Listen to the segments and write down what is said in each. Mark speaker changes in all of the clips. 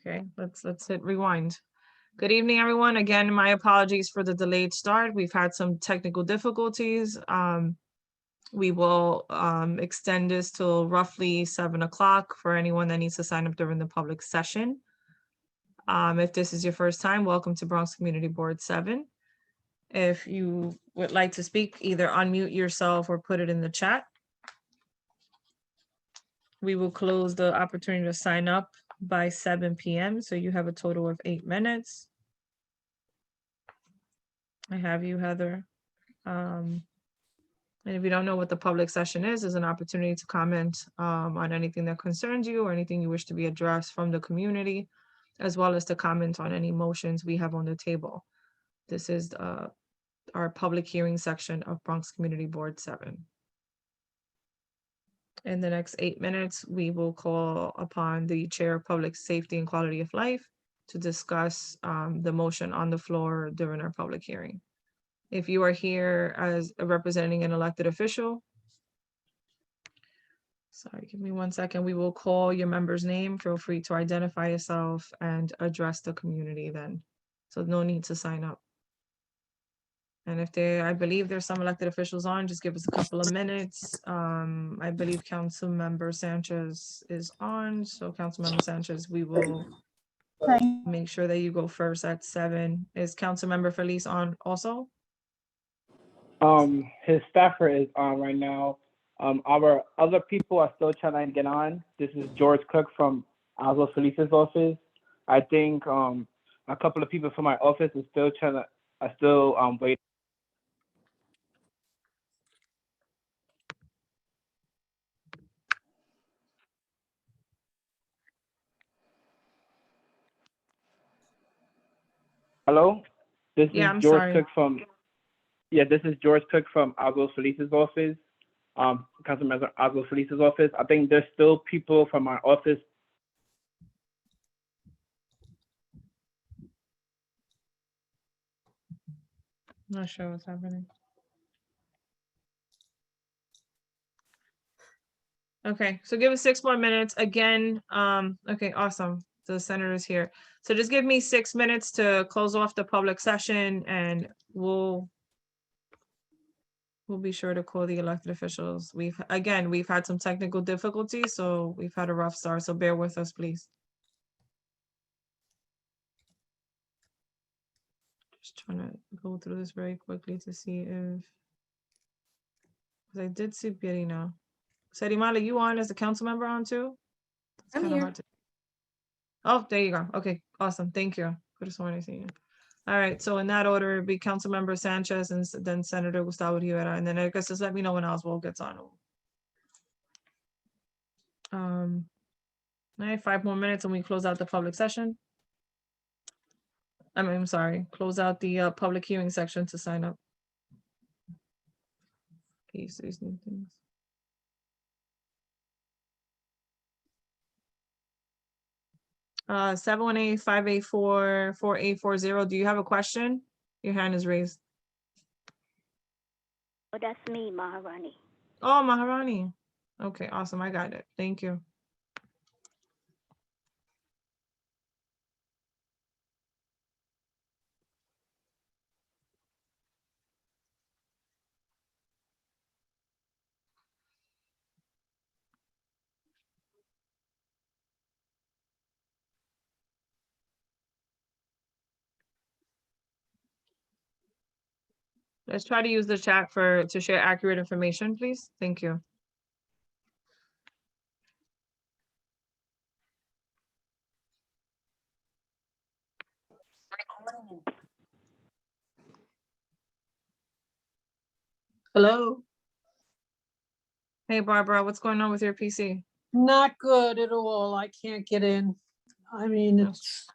Speaker 1: Okay, let's hit rewind. Good evening, everyone. Again, my apologies for the delayed start. We've had some technical difficulties. We will extend this till roughly 7 o'clock for anyone that needs to sign up during the public session. If this is your first time, welcome to Bronx Community Board 7. If you would like to speak, either unmute yourself or put it in the chat. We will close the opportunity to sign up by 7 p.m. So you have a total of 8 minutes. I have you, Heather. And if you don't know what the public session is an opportunity to comment on anything that concerns you or anything you wish to be addressed from the community, as well as to comment on any motions we have on the table. This is our public hearing section of Bronx Community Board 7. In the next 8 minutes, we will call upon the Chair of Public Safety and Quality of Life to discuss the motion on the floor during our public hearing. If you are here as representing an elected official, sorry, give me 1 second. We will call your member's name. Feel free to identify yourself and address the community then. So no need to sign up. And if I believe there's some elected officials on, just give us a couple of minutes. I believe Councilmember Sanchez is on. So Councilmember Sanchez, we will make sure that you go first at 7. Is Councilmember Feliz on also?
Speaker 2: His staffer is on right now. Our other people are still trying to get on. This is George Cook from Oswald Felice's office. I think a couple of people from my office are still waiting. Hello, this is George Cook from. Yeah, this is George Cook from Oswald Felice's office. Councilmember Oswald Felice's office. I think there's still people from my office.
Speaker 1: Not sure what's happening. Okay, so give us 6 more minutes. Again, okay, awesome. The senator's here. So just give me 6 minutes to close off the public session and we'll be sure to call the elected officials. We've had some technical difficulties, so we've had a rough start, so bear with us, please. Just trying to go through this very quickly to see if, because I did see Pierina. Serimala, you on as a council member on too? It's
Speaker 3: I'm here.
Speaker 1: hard to... Oh, there you go. Okay, awesome. Thank you. Could have sworn I seen you. All right, so in that order, it'd be Councilmember Sanchez and then Senator Gustavo Rivera, and then I guess just let me know when Oswald gets on. All right, 5 more minutes and we close out the public session. I'm sorry, close out the public hearing section to sign up. These new things. Uh, 718-584-4840. Do you have a question? Your hand is raised.
Speaker 4: Oh, that's me, Maharani.
Speaker 1: Oh, Maharani. Okay, awesome. I got it. Thank you. Let's try to use the chat to share accurate information, please. Thank you. Hello. Hey, Barbara, what's going on with your PC?
Speaker 3: Not good at all. I can't get in. I mean, it's,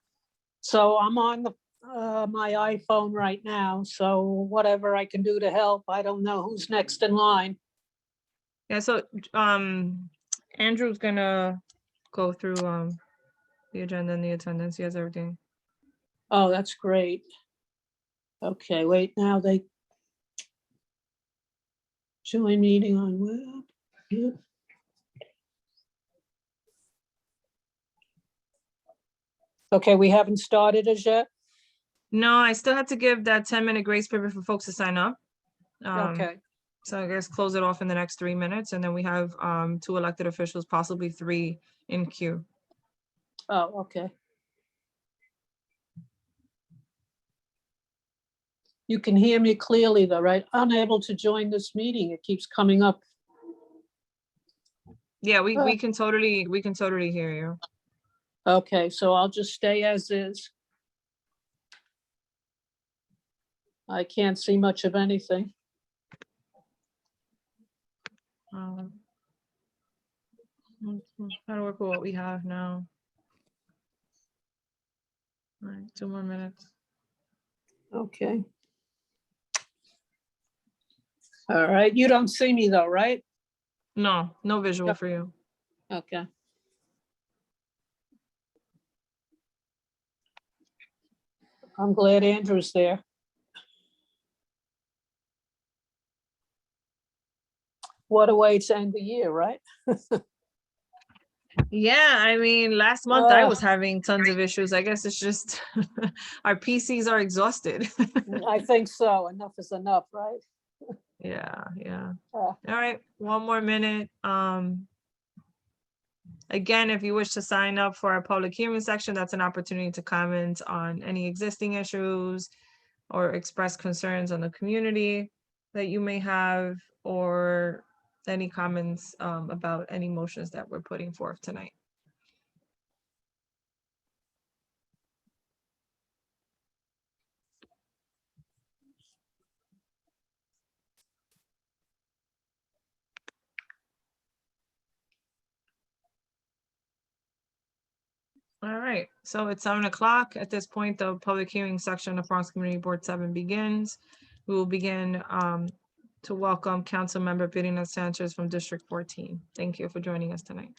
Speaker 3: so I'm on the my iPhone right now. So whatever I can do to help, I don't know who's next in line.
Speaker 1: Yeah, so Andrew's gonna go through the agenda and the attendance. He has everything.
Speaker 3: Oh, that's great. Okay, wait, now they join meeting on web. Yeah. Okay, we haven't started as yet?
Speaker 1: No, I still have to give that 10-minute grace period for folks to sign up.
Speaker 3: Okay,
Speaker 1: So I guess close it off in the next 3 minutes, and then we have 2 elected officials, possibly 3 in queue.
Speaker 3: oh, okay. You can hear me clearly though, right? Unable to join this meeting. It keeps coming up.
Speaker 1: Yeah, we
Speaker 3: Oh.
Speaker 1: can totally hear you.
Speaker 3: Okay, so I'll just stay as is. I can't see much of anything.
Speaker 1: Try to work with what we have now. All right, 2 more minutes.
Speaker 3: Okay. All right, you don't see me though, right?
Speaker 1: No visual
Speaker 3: Yep.
Speaker 1: for you.
Speaker 3: Okay. I'm glad Andrew's there. What a way to end the year, right?
Speaker 1: Yeah, I mean, last month I
Speaker 3: Ugh.
Speaker 1: was having tons of issues. I guess it's just our PCs are exhausted.
Speaker 3: I think so. Enough is enough, right?
Speaker 1: Yeah.
Speaker 3: Uh,
Speaker 1: All right, 1 more minute. Again, if you wish to sign up for our public hearing section, that's an opportunity to comment on any existing issues or express concerns on the community that you may have, or any comments about any motions that we're putting forth tonight. All right, so it's 7 o'clock. At this point, the public hearing section of Bronx Community Board 7 begins. We will begin to welcome Council Member Pirina Sanchez from District 14. Thank you for joining us tonight.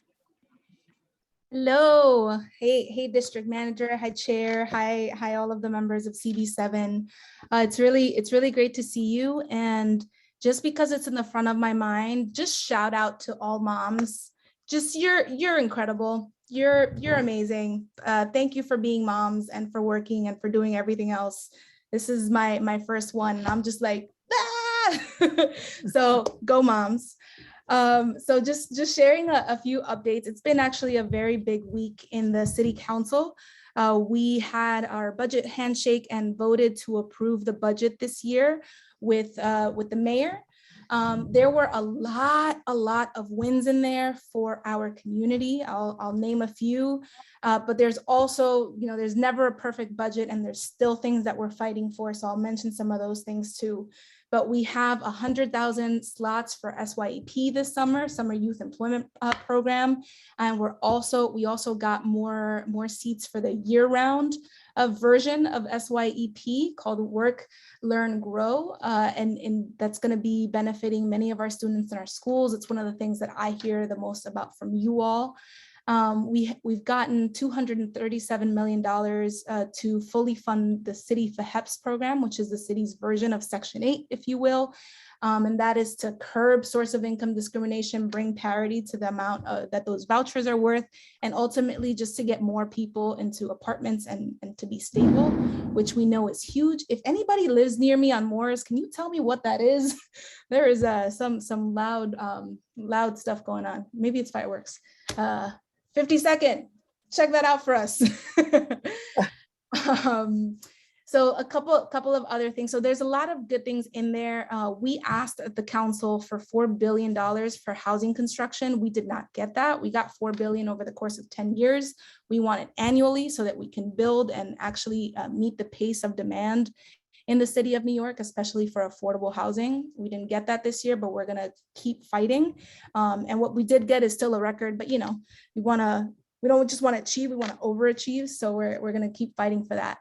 Speaker 5: Hello, hey, District Manager, hi Chair, hi, all of the members of CB7. It's really great to see you, and just because it's in the front of my mind, just shout out to all moms. Just you're incredible. You're amazing. Thank you for being moms and for working and for doing everything else. This is my first one, and I'm just like, ah! So go moms. So just sharing a few updates. It's been actually a very big week in the City Council. We had our budget handshake and voted to approve the budget this year with the mayor. There were a lot of wins in there for our community. I'll name a few, but there's also, there's never a perfect budget, and there's still things that we're fighting for. So I'll mention some of those things too. But we have 100,000 slots for SYEP this summer Youth Employment Program, and we also got more seats for the year-round version of SYEP called Work, Learn, Grow, and that's going to be benefiting many of our students in our schools. It's one of the things that I hear the most about from you all. We've gotten $237 million to fully fund the city FHEPS program, which is the city's version of Section 8, if you will. And that is to curb source of income discrimination, bring parity to the amount that those vouchers are worth, and ultimately just to get more people into apartments and to be stable, which we know is huge. If anybody lives near me on Morris, can you tell me what that is? There is some loud stuff going on. Maybe it's fireworks. 50-second, check that out for us. So a couple of other things. So there's a lot of good things in there. We asked the council for $4 billion for housing construction. We did not get that. We got $4 billion over the course of 10 years. We want it annually so that we can build and actually meet the pace of demand in the city of New York, especially for affordable housing. We didn't get that this year, but we're gonna keep fighting. And what we did get is still a record, but we don't just want to achieve, we want to overachieve. So we're gonna keep fighting for that.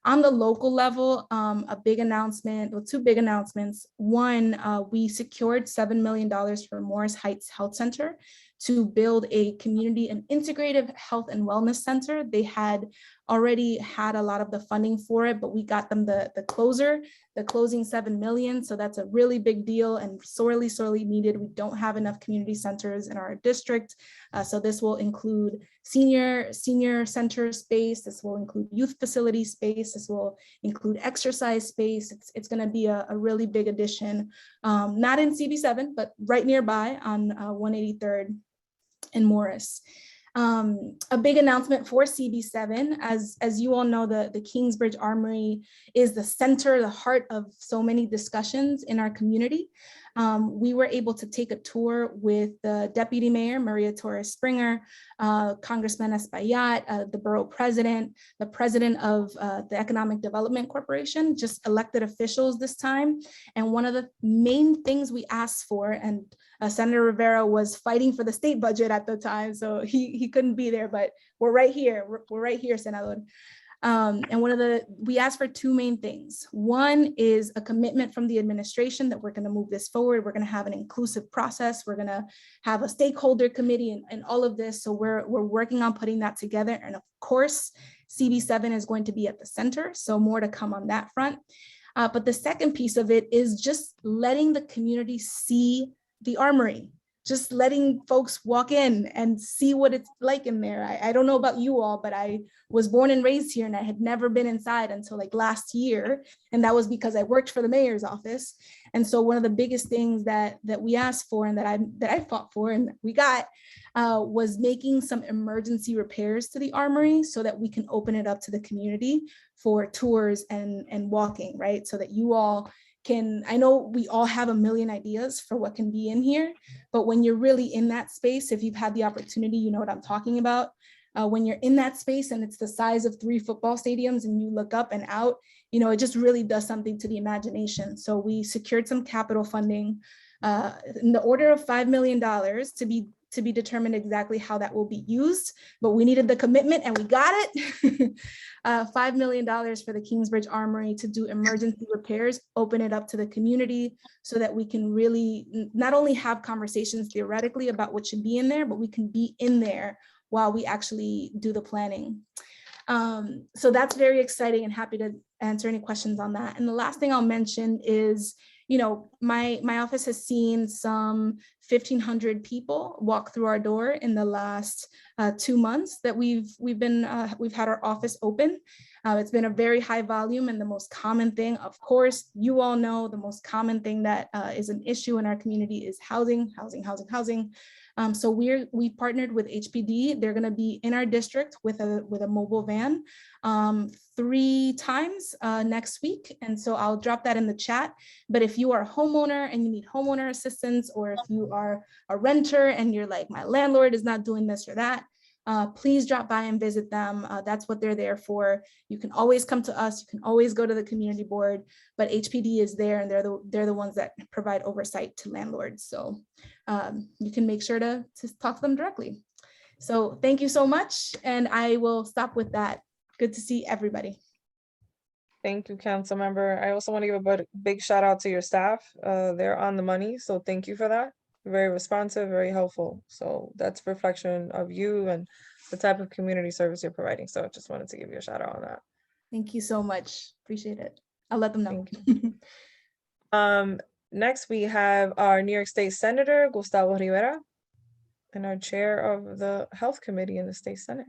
Speaker 5: On the local level, a big announcement, well, 2 big announcements. One, we secured $7 million for Morris Heights Health Center to build a community and integrative health and wellness center. They had already had a lot of the funding for it, but we got them the closing 7 million. So that's a really big deal and sorely needed. We don't have enough community centers in our district. So this will include senior center space. This will include youth facility space. This will include exercise space. It's going to be a really big addition, not in CB7, but right nearby on 183rd and Morris. A big announcement for CB7, as you all know, the Kingsbridge Armory is the center, the heart of so many discussions in our community. We were able to take a tour with the Deputy Mayor, Maria Torres Springer, Congressman Espaillat, the borough president, the president of the Economic Development Corporation, just elected officials this time. And one of the main things we asked for, and Senator Rivera was fighting for the state budget at the time, so he couldn't be there, but we're right here. We're right here, Senador. And we asked for two main things. One is a commitment from the administration that we're going to move this forward. We're going to have an inclusive process. We're going to have a stakeholder committee and all of this. So we're working on putting that together. And of course, CB7 is going to be at the center. So more to come on that front. But the second piece of it is just letting the community see the Armory. Just letting folks walk in and see what it's like in there. I don't know about you all, but I was born and raised here and I had never been inside until like last year. And that was because I worked for the mayor's office. And so one of the biggest things that we asked for and that I fought for and we got was making some emergency repairs to the Armory so that we can open it up to the community for tours and walking, right? So that you all I know we all have a million ideas for what can be in here, but when you're really in that space, if you've had the opportunity, you know what I'm talking about. When you're in that space and it's the size of 3 football stadiums and you look up and out, you know, it just really does something to the imagination. So we secured some capital funding in the order of $5 million to be determined exactly how that will be used, but we needed the commitment and we got it. $5 million for the Kingsbridge Armory to do emergency repairs, open it up to the community so that we can really not only have conversations theoretically about what should be in there, but we can be in there while we actually do the planning. So that's very exciting and happy to answer any questions on that. And the last thing I'll mention is, you know, my office has seen some 1,500 people walk through our door in the last 2 months that we've had our office open. It's been a very high volume, and the most common thing, of course, you all know, the most common thing that is an issue in our community is housing. So we partnered with HPD. They're going to be in our district with a mobile van 3 times next week. And so I'll drop that in the chat. But if you are a homeowner and you need homeowner assistance, or if you are a renter and you're like, my landlord is not doing this or that, please drop by and visit them. That's what they're there for. You can always come to us. You can always go to the community board, but HPD is there, and they're the ones that provide oversight to landlords. So you can make sure to talk to them directly. So thank you so much. And I will stop with that. Good to see everybody.
Speaker 1: Thank you, council member. I also want to give a big shout out to your staff. They're on the money. So thank you for that. Very responsive, very helpful. So that's a reflection of you and the type of community service you're providing. So I just wanted to give you a shout out on that.
Speaker 5: Thank you so much. Appreciate it. I'll let them know.
Speaker 1: Next, we have our New York State Senator, Gustavo Rivera, and our chair of the Health Committee in the State Senate.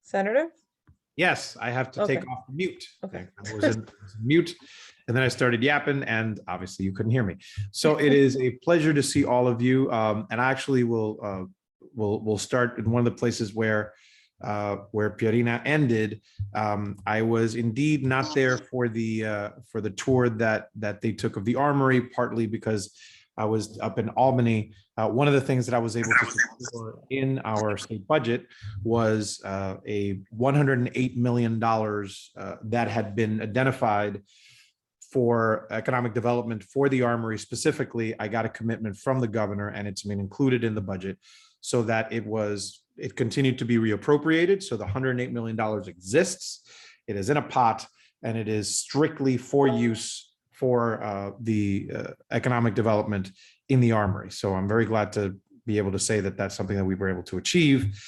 Speaker 1: Senator?
Speaker 6: Yes, I have to take
Speaker 1: Okay.
Speaker 6: off mute.
Speaker 1: Okay.
Speaker 6: I was in mute, and then I started yapping, and obviously you couldn't hear me. So it is a pleasure to see all of you. And I actually will start in one of the places where Pierina ended. I was indeed not there for the tour that they took of the Armory, partly because I was up in Albany. One of the things that I was able to secure in our state budget was a $108 million that had been identified for economic development for the Armory specifically. I got a commitment from the governor, and it's been included in the budget so that it continued to be reappropriated. So the $108 million exists. It is in a pot, and it is strictly for use for the economic development in the Armory. So I'm very glad to be able to say that that's something that we were able to achieve,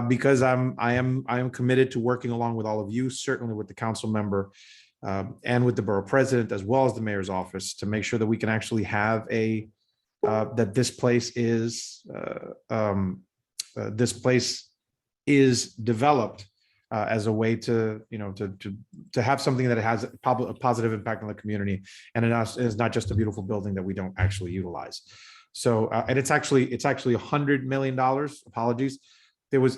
Speaker 6: because I am committed to working along with all of you, certainly with the council member and with the borough president, as well as the mayor's office, to make sure that we can actually have that this place is developed as a way to, to have something that has a positive impact on the community, and it is not just a beautiful building that we don't actually utilize. So, and it's actually $100 million. Apologies, it was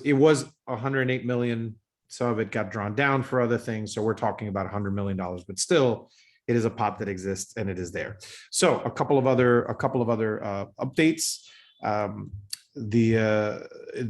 Speaker 6: $108 million. Some of it got drawn down for other things, so we're talking about $100 million, but still, it is a pot that exists and it is there. So, a couple of other updates.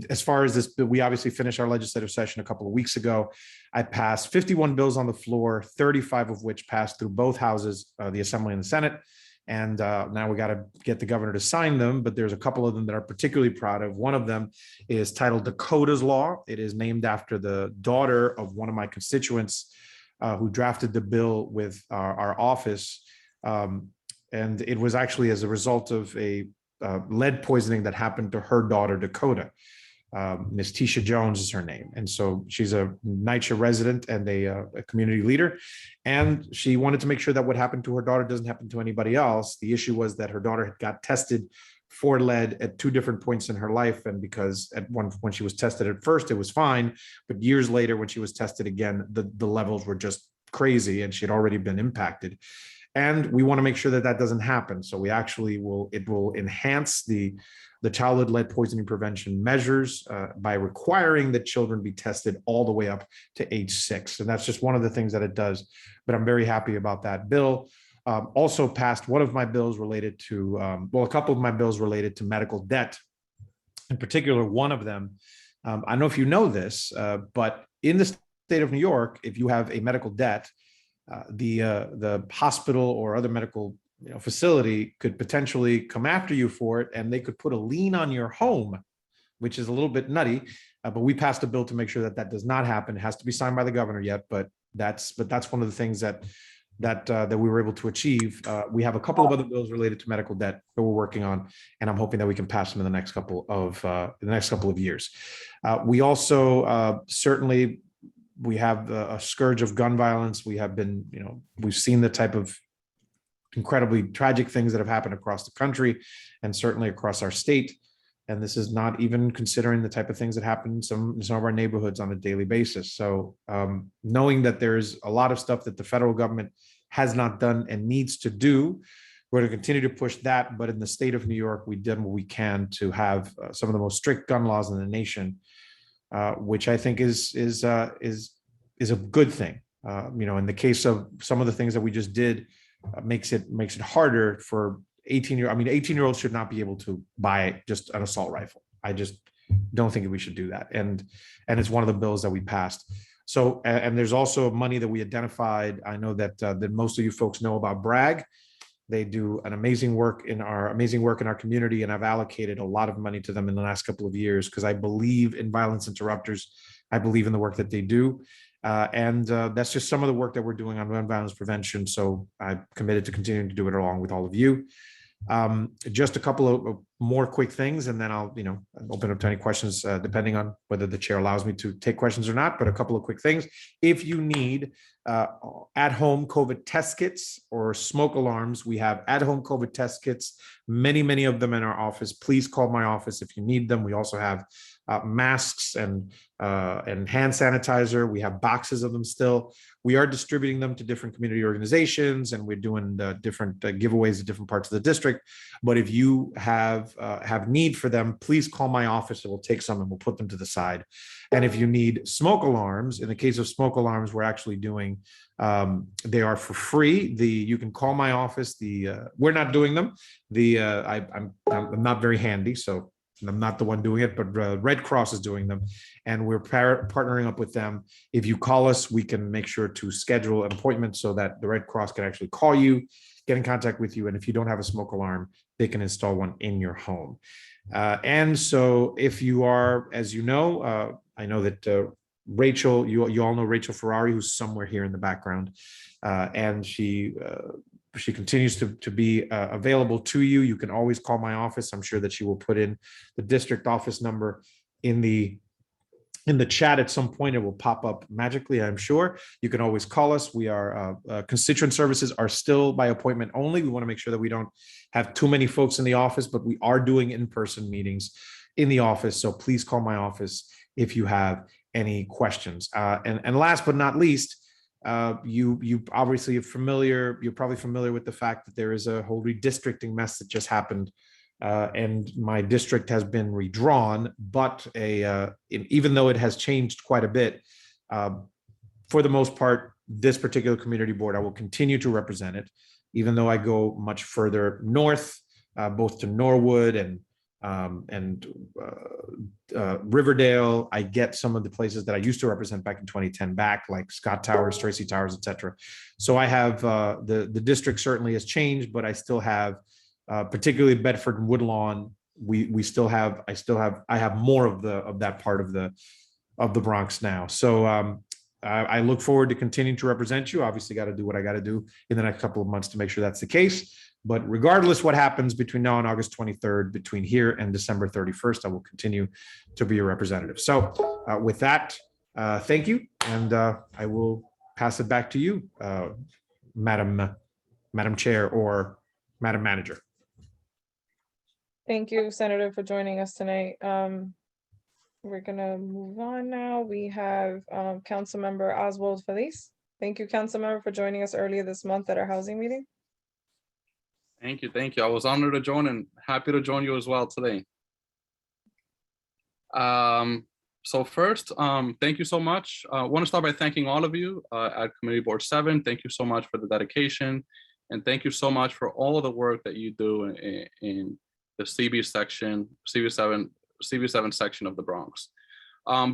Speaker 6: As far as this, we obviously finished our legislative session a couple of weeks ago. I passed 51 bills on the floor, 35 of which passed through both houses, the Assembly and the Senate. And now we got to get the governor to sign them, but there's a couple of them that are particularly proud of. One of them is titled Dakota's Law. It is named after the daughter of one of my constituents who drafted the bill with our office. And it was actually as a result of a lead poisoning that happened to her daughter, Dakota. Miss Tisha Jones is her name. And so she's a NYCHA resident and a community leader. And she wanted to make sure that what happened to her daughter doesn't happen to anybody else. The issue was that her daughter had got tested for lead at 2 different points in her life. And because when she was tested at first, it was fine. But years later, when she was tested again, the levels were just crazy and she had already been impacted. And we want to make sure that that doesn't happen. So we actually it will enhance the childhood lead poisoning prevention measures by requiring that children be tested all the way up to age 6. And that's just one of the things that it does. But I'm very happy about that bill. Also passed one of my bills related to, a couple of my bills related to medical debt. In particular, one of them, I don't know if you know this, but in the state of New York, if you have a medical debt, the hospital or other medical facility could potentially come after you for it, and they could put a lien on your home, which is a little bit nutty. But we passed a bill to make sure that that does not happen. It has to be signed by the governor yet, but that's one of the things that we were able to achieve. We have a couple of other bills related to medical debt that we're working on, and I'm hoping that we can pass them in the next couple of years. We also certainly. We have a scourge of gun violence. We have been, we've seen the type of incredibly tragic things that have happened across the country and certainly across our state. And this is not even considering the type of things that happen in some of our neighborhoods on a daily basis. So knowing that there's a lot of stuff that the federal government has not done and needs to do, we're going to continue to push that. But in the state of New York, we've done what we can to have some of the most strict gun laws in the nation. Which I think is a good thing. In the case of some of the things that we just did, makes it harder for 18-year-olds should not be able to buy just an assault rifle. I just don't think we should do that. And it's one of the bills that we passed. So, and there's also money that we identified. I know that most of you folks know about BRAG. They do an amazing work in our community, and I've allocated a lot of money to them in the last couple of years because I believe in violence interrupters. I believe in the work that they do, and that's just some of the work that we're doing on gun violence prevention. So I'm committed to continuing to do it along with all of you. Just a couple of more quick things, and then I'll open up to any questions depending on whether the chair allows me to take questions or not. But a couple of quick things: if you need at-home COVID test kits or smoke alarms, we have at-home COVID test kits, many of them in our office. Please call my office if you need them. We also have masks and hand sanitizer. We have boxes of them still. We are distributing them to different community organizations, and we're doing different giveaways at different parts of the district. But if you have need for them, please call my office and we'll take some and we'll put them to the side. And if you need smoke alarms, in the case of smoke alarms, we're actually doing, they are for free. You can call my office. We're not doing them. I'm not very handy, so I'm not the one doing it, but Red Cross is doing them, and we're partnering up with them. If you call us, we can make sure to schedule an appointment so that the Red Cross can actually call you, get in contact with you, and if you don't have a smoke alarm, they can install one in your home. And so if you are, as you know, I know that Rachel, you all know Rachel Ferrari, who's somewhere here in the background, and she she continues to be available to you. You can always call my office. I'm sure that she will put in the district office number in the chat at some point. It will pop up magically, I'm sure. You can always call us. We are constituent services are still by appointment only. We want to make sure that we don't have too many folks in the office, but we are doing in-person meetings in the office. So please call my office if you have any questions. And last but not least, you obviously are familiar. You're probably familiar with the fact that there is a whole redistricting mess that just happened. And my district has been redrawn, but even though it has changed quite a bit, for the most part, this particular community board, I will continue to represent it, even though I go much further north, both to Norwood and Riverdale. I get some of the places that I used to represent back in 2010 back, like Scott Towers, Tracy Towers, etc. So I have the district certainly has changed, but I still have particularly Bedford and Woodlawn. I have more of that part of the Bronx now. So I look forward to continuing to represent you. Obviously, got to do what I got to do in the next couple of months to make sure that's the case. But regardless what happens between now and August 23rd, between here and December 31st, I will continue to be a representative. So with that, thank you. And I will pass it back to you, Madam Chair or Madam Manager.
Speaker 1: Thank you, Senator, for joining us tonight. We're gonna move on now. We have Councilmember Oswald Feliz. Thank you, Councilmember, for joining us earlier this month at our housing meeting.
Speaker 7: Thank you. I was honored to join and happy to join you as well today. So first, thank you so much. I want to start by thanking all of you at Community Board 7. Thank you so much for the dedication, and thank you so much for all of the work that you do in the CV7 section of the Bronx.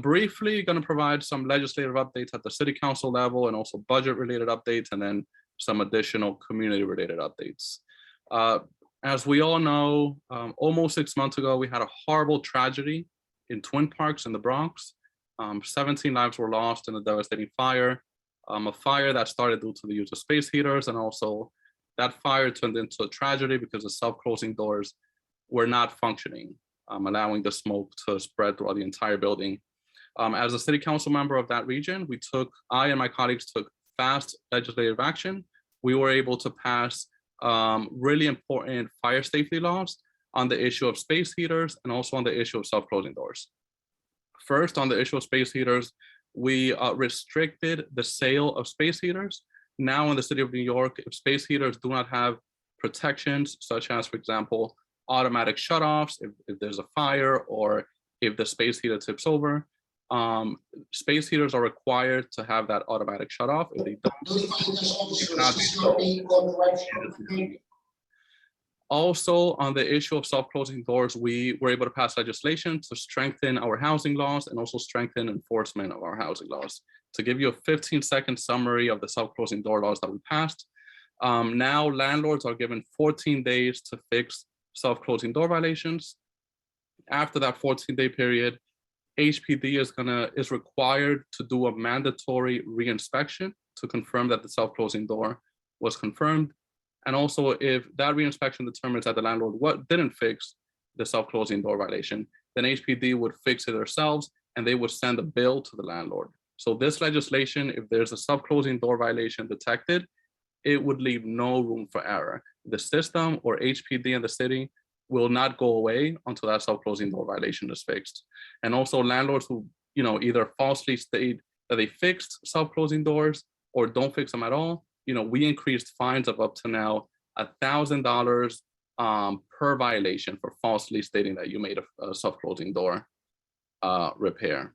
Speaker 7: Briefly, going to provide some legislative updates at the City Council level and also budget-related updates, and then some additional community-related updates. As we all know, almost 6 months ago, we had a horrible tragedy in Twin Parks in the Bronx. 17 lives were lost in a devastating fire, a fire that started due to the use of space heaters, and also that fire turned into a tragedy because the self-closing doors were not functioning, allowing the smoke to spread throughout the entire building. As a City Council member of that region, I and my colleagues took fast legislative action. We were able to pass really important fire safety laws on the issue of space heaters and also on the issue of self-closing doors. First, on the issue of space heaters, we restricted the sale of space heaters. Now in the city of New York, if space heaters do not have protections, such as, for example, automatic shutoffs, if there's a fire or if the space heater tips over, space heaters are required to have that automatic shutoff. If they don't, also, on the issue of self-closing doors, we were able to pass legislation to strengthen our housing laws and also strengthen enforcement of our housing laws. To give you a 15-second summary of the self-closing door laws that we passed, now landlords are given 14 days to fix self-closing door violations. After that 14-day period, HPD is required to do a mandatory reinspection to confirm that the self-closing door was confirmed. And also, if that reinspection determines that the landlord didn't fix the self-closing door violation, then HPD would fix it themselves and they would send a bill to the landlord. So this legislation, if there's a self-closing door violation detected, it would leave no room for error. The system or HPD in the city will not go away until that self-closing door violation is fixed. And also landlords who either falsely state that they fixed self-closing doors or don't fix them at all, we increased fines of up to now $1,000 per violation for falsely stating that you made a self-closing door repair.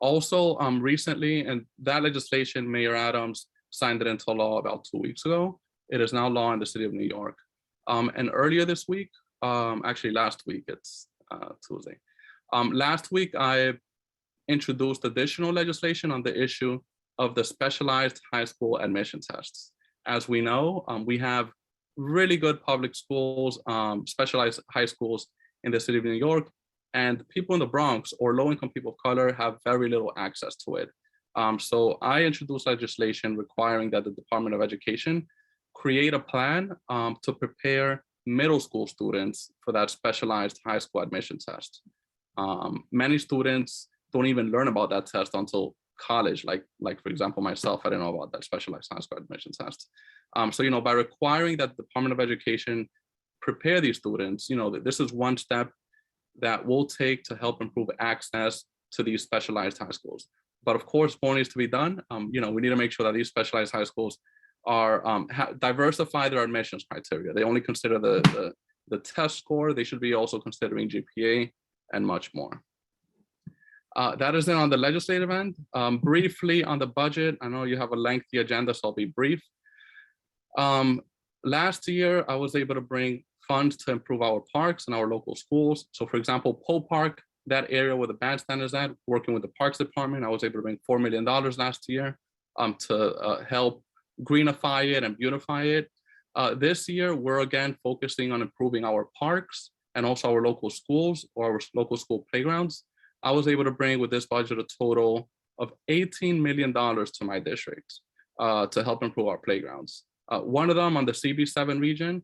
Speaker 7: Also, recently, and that legislation, Mayor Adams signed it into law about 2 weeks ago. It is now law in the city of New York. And earlier this week, actually last week, it's Tuesday. Last week, I introduced additional legislation on the issue of the specialized high school admission tests. As we know, we have really good public schools, specialized high schools in the city of New York, and people in the Bronx or low-income people of color have very little access to it. So I introduced legislation requiring that the Department of Education create a plan to prepare middle school students for that specialized high school admission test. Many students don't even learn about that test until college. Like for example, myself, I didn't know about that specialized high school admission test. So, by requiring that the Department of Education prepare these students, this is one step that we'll take to help improve access to these specialized high schools. But of course, more needs to be done. We need to make sure that these specialized high schools are diversify their admissions criteria. They only consider the test score. They should be also considering GPA and much more. That is it on the legislative end. Briefly on the budget, I know you have a lengthy agenda, so I'll be brief. Last year, I was able to bring funds to improve our parks and our local schools. So for example, Poe Park, that area where the bandstand is at, working with the Parks Department, I was able to bring $4 million last year to help greenify it and beautify it. This year, we're again focusing on improving our parks and also our local schools or our local school playgrounds. I was able to bring with this budget a total of $18 million to my district to help improve our playgrounds. One of them on the CB7 region,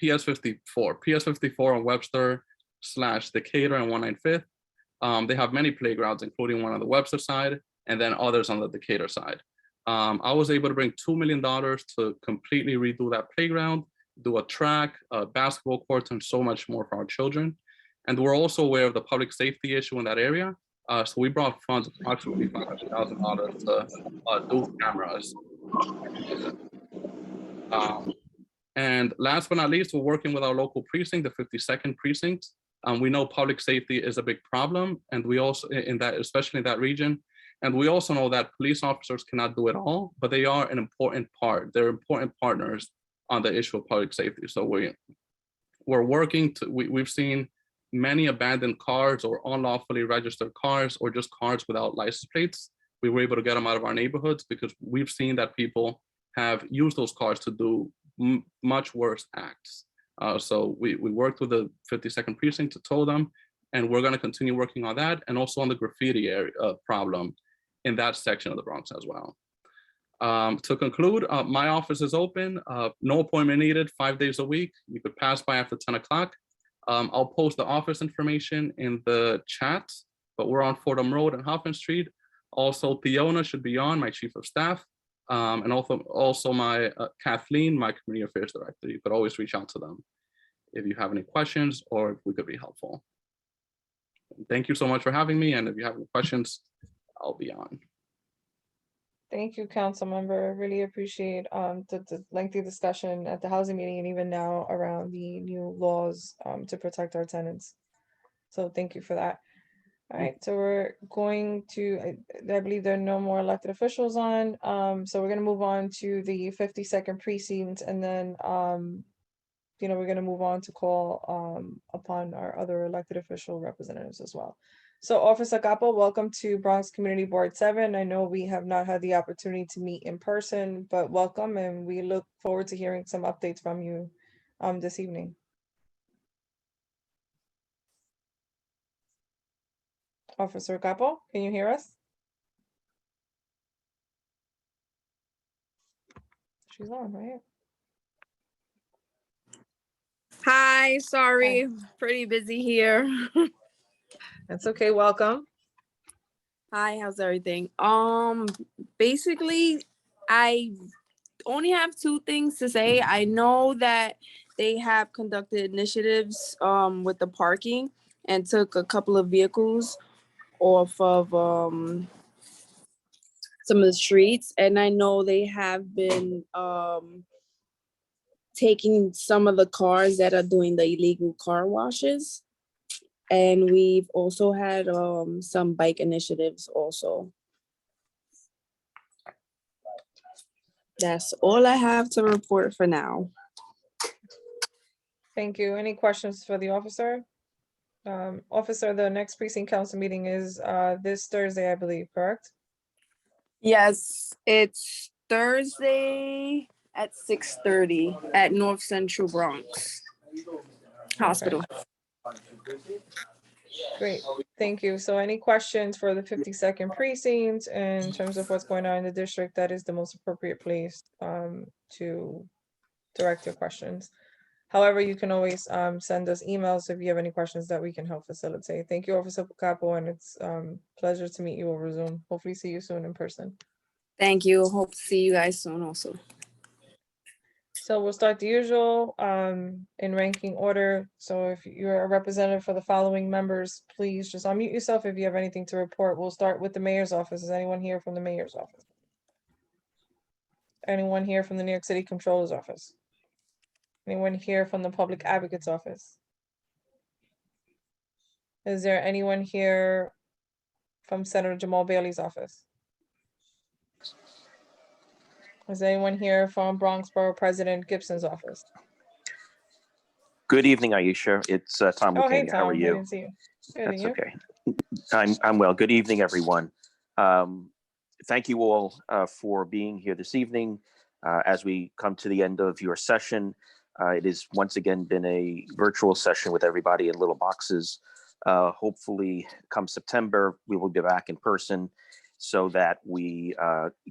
Speaker 7: PS54 on Webster / Decatur and 195th. They have many playgrounds, including one on the Webster side and then others on the Decatur side. I was able to bring $2 million to completely redo that playground, do a track, basketball courts, and so much more for our children. And we're also aware of the public safety issue in that area. So we brought funds, approximately $500,000 to do cameras. And last but not least, we're working with our local precinct, the 52nd precinct. We know public safety is a big problem, and we also, especially in that region, and we also know that police officers cannot do it all, but they are an important part. They're important partners on the issue of public safety. So we're working to, we've seen many abandoned cars or unlawfully registered cars or just cars without license plates. We were able to get them out of our neighborhoods because we've seen that people have used those cars to do much worse acts. So we worked with the 52nd precinct to tow them, and we're going to continue working on that and also on the graffiti area problem in that section of the Bronx as well. To conclude, my office is open, no appointment needed, 5 days a week. You could pass by after 10 o'clock. I'll post the office information in the chat, but we're on Fordham Road and Hoffman Street. Also, Fiona should be on, my chief of staff, and also my Kathleen, my community affairs director. You could always reach out to them if you have any questions or if we could be helpful. Thank you so much for having me, and if you have any questions, I'll be on.
Speaker 1: Thank you, council member. Really appreciate the lengthy discussion at the housing meeting and even now around the new laws to protect our tenants. So thank you for that. All right, so we're going to, I believe there are no more elected officials on. So we're going to move on to the 52nd precinct, and then we're going to move on to call upon our other elected official representatives as well. So Officer Capo, welcome to Bronx Community Board 7. I know we have not had the opportunity to meet in person, but welcome, and we look forward to hearing some updates from you this evening. Officer Capo, can you hear us? She's on, right?
Speaker 8: Hi, sorry, pretty busy here.
Speaker 1: That's okay, welcome.
Speaker 8: Hi, how's everything? Basically, I only have two things to say. I know that they have conducted initiatives with the parking and took a couple of vehicles off of some of the streets, and I know they have been taking some of the cars that are doing the illegal car washes. And we've also had some bike initiatives also. That's all I have to report for now.
Speaker 1: Thank you. Any questions for the officer? Officer, the next precinct council meeting is this Thursday, I believe, correct?
Speaker 8: Yes, it's Thursday at 6:30 at North Central Bronx Hospital.
Speaker 1: Great, thank you. So any questions for the 52nd precinct in terms of what's going on in the district? That is the most appropriate place to direct your questions. However, you can always send us emails if you have any questions that we can help facilitate. Thank you, Officer Capo, and it's pleasure to meet you over Zoom. Hopefully see you soon in person.
Speaker 8: Thank you. Hope to see you guys soon also.
Speaker 1: So we'll start the usual in ranking order. So if you're a representative for the following members, please just unmute yourself if you have anything to report. We'll start with the mayor's office. Is anyone here from the mayor's office? Anyone here from the New York City Controller's office? Anyone here from the Public Advocate's office? Is there anyone here from Senator Jamal Bailey's office? Is anyone here from Bronx Borough President Gibson's office?
Speaker 9: Good evening, Aisha. It's Tom
Speaker 1: Oh, hey,
Speaker 9: Lucania. How are
Speaker 1: Tom, I
Speaker 9: you?
Speaker 1: didn't see you. Good, and
Speaker 9: That's
Speaker 1: you?
Speaker 9: okay. I'm well. Good evening, everyone. Thank you all for being here this evening. As we come to the end of your session, it has once again been a virtual session with everybody in little boxes. Hopefully, come September, we will be back in person so that we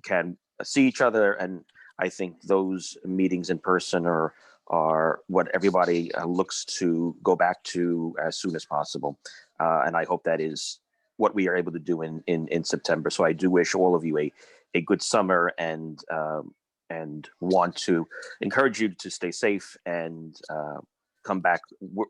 Speaker 9: can see each other. And I think those meetings in person are what everybody looks to go back to as soon as possible. And I hope that is what we are able to do in September. So I do wish all of you a good summer and want to encourage you to stay safe and come back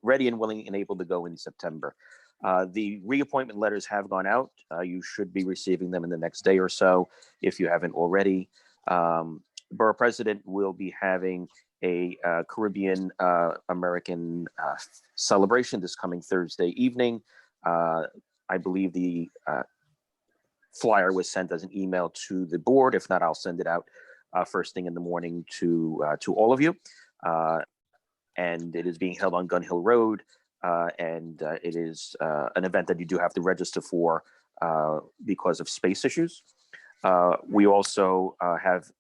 Speaker 9: ready and willing and able to go in September. The reappointment letters have gone out. You should be receiving them in the next day or so if you haven't already. Borough President will be having a Caribbean American celebration this coming Thursday evening. I believe the flyer was sent as an email to the board. If not, I'll send it out first thing in the morning to all of you. And it is being held on Gun Hill Road. And it is an event that you do have to register for because of space issues. We also have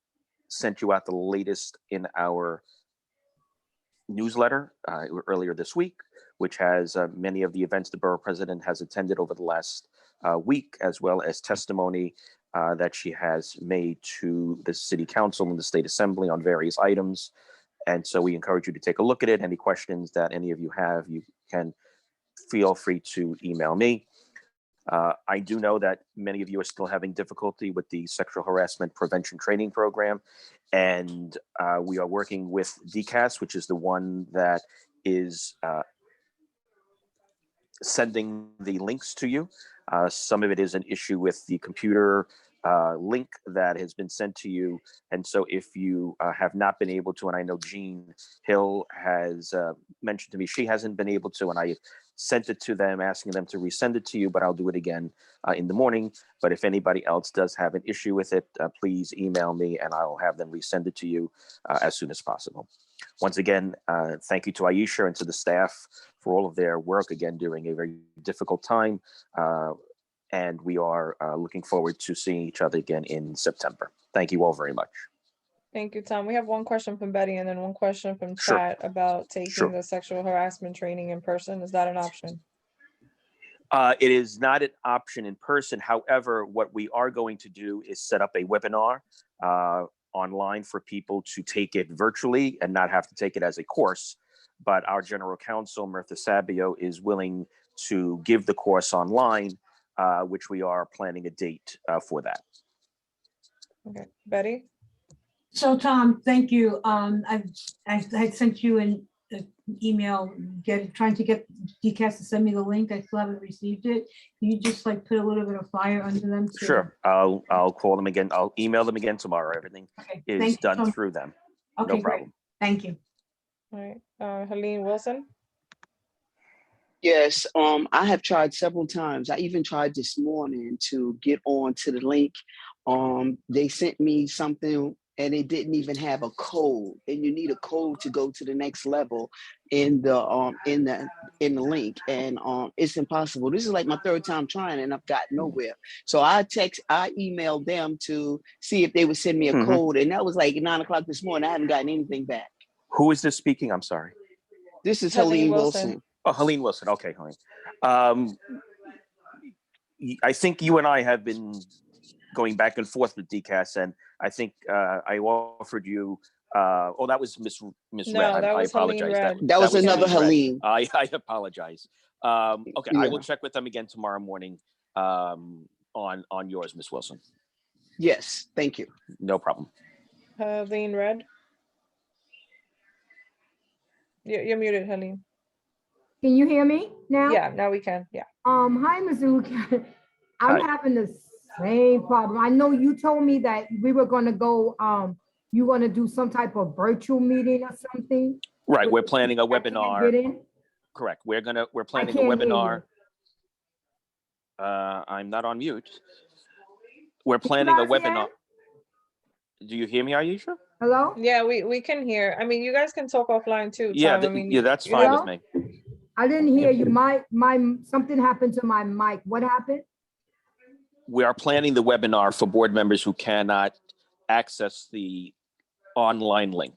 Speaker 9: sent you out the latest in our newsletter earlier this week, which has many of the events the borough president has attended over the last week, as well as testimony that she has made to the city council and the state assembly on various items. And so we encourage you to take a look at it. Any questions that any of you have, you can feel free to email me. I do know that many of you are still having difficulty with the sexual harassment prevention training program. And we are working with DCAS, which is the one that is sending the links to you. Some of it is an issue with the computer link that has been sent to you. And so if you have not been able to, and I know Jean Hill has mentioned to me, she hasn't been able to, and I sent it to them, asking them to resend it to you, but I'll do it again in the morning. But if anybody else does have an issue with it, please email me and I'll have them resend it to you as soon as possible. Once again, thank you to Aisha and to the staff for all of their work, again, during a very difficult time. And we are looking forward to seeing each other again in September. Thank you all very much.
Speaker 1: Thank you, Tom. We have one question from Betty and then one question from
Speaker 9: Sure.
Speaker 1: chat about taking
Speaker 9: Sure.
Speaker 1: the sexual harassment training in person. Is that an option?
Speaker 9: It is not an option in person. However, what we are going to do is set up a webinar online for people to take it virtually and not have to take it as a course. But our general counsel, Mirtha Sabio, is willing to give the course online, which we are planning a date for that.
Speaker 1: Okay, Betty?
Speaker 10: So Tom, thank you. I sent you an email trying to get DCAS to send me the link. I still haven't received it. Can you just like put a little bit of fire under them?
Speaker 9: Sure, I'll call them again. I'll email them again tomorrow. Everything is done through them.
Speaker 10: Okay,
Speaker 9: no problem.
Speaker 10: great. Thank you.
Speaker 1: All right, Helene Wilson?
Speaker 11: Yes, I have tried several times. I even tried this morning to get on to the link. They sent me something and it didn't even have a code, and you need a code to go to the next level in the link, and it's impossible. This is like my third time trying and I've got nowhere. So I emailed them to see if they would send me a code, and that was like 9 o'clock this morning. I haven't gotten anything back.
Speaker 9: Who is this speaking? I'm sorry.
Speaker 11: This is Helene Wilson.
Speaker 9: Oh, Helene Wilson. Okay, Helene. I think you and I have been going back and forth with DCAS, and I think I offered you. Oh, that was Miss
Speaker 1: No,
Speaker 9: Red.
Speaker 1: that
Speaker 9: I
Speaker 1: was Helene
Speaker 9: apologize.
Speaker 1: Red.
Speaker 11: That was another
Speaker 9: Miss Red.
Speaker 11: Helene.
Speaker 9: I apologize. Okay, I
Speaker 11: Yeah.
Speaker 9: will check with them again tomorrow morning on yours, Miss Wilson.
Speaker 11: Yes, thank you.
Speaker 9: No problem.
Speaker 1: Helene Red. You're muted, Helene.
Speaker 10: Can you hear me now?
Speaker 1: Yeah, now we can. Yeah.
Speaker 10: Hi, Mizuki. I'm
Speaker 9: Hi.
Speaker 10: having the same problem. I know you told me that we were gonna go, you wanna do some type of virtual meeting or something?
Speaker 9: Right, we're planning a
Speaker 10: I can't
Speaker 9: webinar.
Speaker 10: get in?
Speaker 9: Correct. We're planning a
Speaker 10: can't hear
Speaker 9: webinar. I'm not on mute. We're planning a
Speaker 10: guys hear?
Speaker 9: webinar. Do you hear me, Aisha?
Speaker 10: Hello?
Speaker 1: Yeah, we can hear. I mean, you guys can talk offline too,
Speaker 9: Yeah,
Speaker 1: Tom. I mean,
Speaker 9: yeah, that's
Speaker 1: you
Speaker 9: fine
Speaker 1: know,
Speaker 9: with
Speaker 10: Hello?
Speaker 9: me.
Speaker 10: I didn't hear you. Something happened to my mic. What happened?
Speaker 9: We are planning the webinar for board members who cannot access the online link.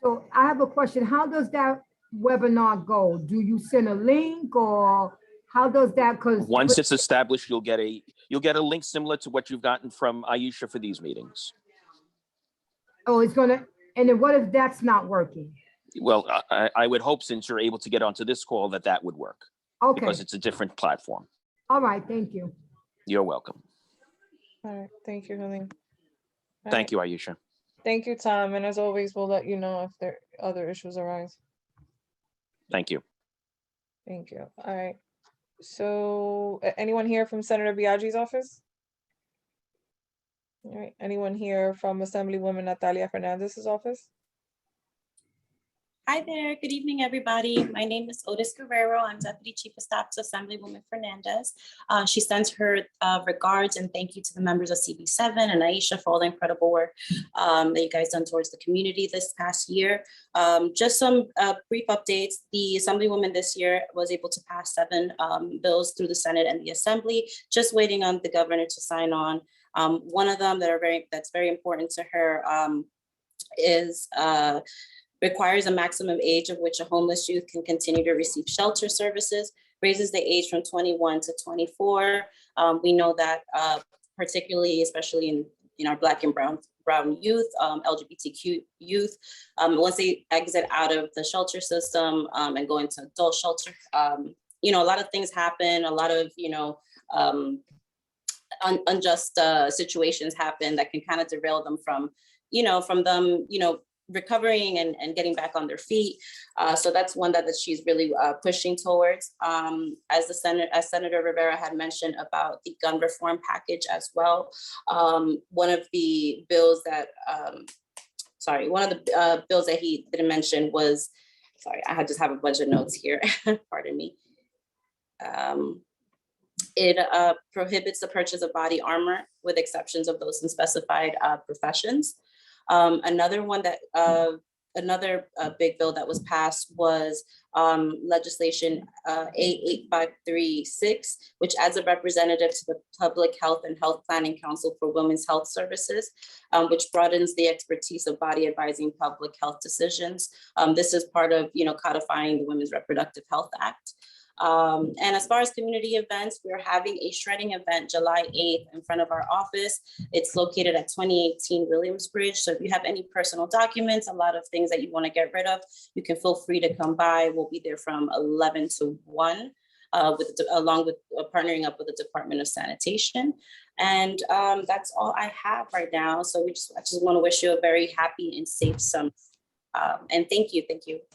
Speaker 10: So I have a question. How does that webinar go? Do you send a link or how does that? Cause
Speaker 9: Once it's established, you'll get a link similar to what you've gotten from Aisha for these meetings.
Speaker 10: oh, it's gonna, and then what if that's not working?
Speaker 9: Well, I would hope, since you're able to get onto this call, that would work.
Speaker 10: Okay,
Speaker 9: Because it's a different platform.
Speaker 10: all right, thank you.
Speaker 9: You're welcome.
Speaker 1: all right. Thank you, Helene. All
Speaker 9: Thank
Speaker 1: right.
Speaker 9: you, Aisha.
Speaker 1: Thank you, Tom. And as always, we'll let you know if there other issues arise.
Speaker 9: Thank you.
Speaker 1: Thank you. All right. So anyone here from Senator Biagi's office? All right. Anyone here from Assemblywoman Natalia Fernandez's office?
Speaker 12: Hi there. Good evening, everybody. My name is Otis Guerrero. I'm Deputy Chief of Staff to Assemblywoman Fernandez. She sends her regards and thank you to the members of CB7 and Aisha for all the incredible work that you guys done towards the community this past year. Just some brief updates. The Assemblywoman this year was able to pass 7 bills through the Senate and the Assembly, just waiting on the governor to sign on. One of them that's very important to her is requires a maximum age of which a homeless youth can continue to receive shelter services, raises the age from 21 to 24. We know that particularly, especially in our Black and brown youth, LGBTQ youth, once they exit out of the shelter system and go into adult shelter, a lot of things happen, a lot of, unjust situations happen that can kind of derail them from them, recovering and getting back on their feet. So that's one that she's really pushing towards. As Senator Rivera had mentioned about the gun reform package as well. One of the bills that, bills that he didn't mention was, I just have a bunch of notes here, pardon me. It prohibits the purchase of body armor with exceptions of those in specified professions. Another one that another big bill that was passed was legislation A8536, which adds a representative to the Public Health and Health Planning Council for Women's Health Services, which broadens the expertise of body advising public health decisions. This is part of codifying the Women's Reproductive Health Act. And as far as community events, we're having a shredding event July 8th in front of our office. It's located at 2018 Williamsbridge. So if you have any personal documents, a lot of things that you want to get rid of, you can feel free to come by. We'll be there from 11 to 1, along with partnering up with the Department of Sanitation. And that's all I have right now. So I just want to wish you a very happy and safe summer. And thank you,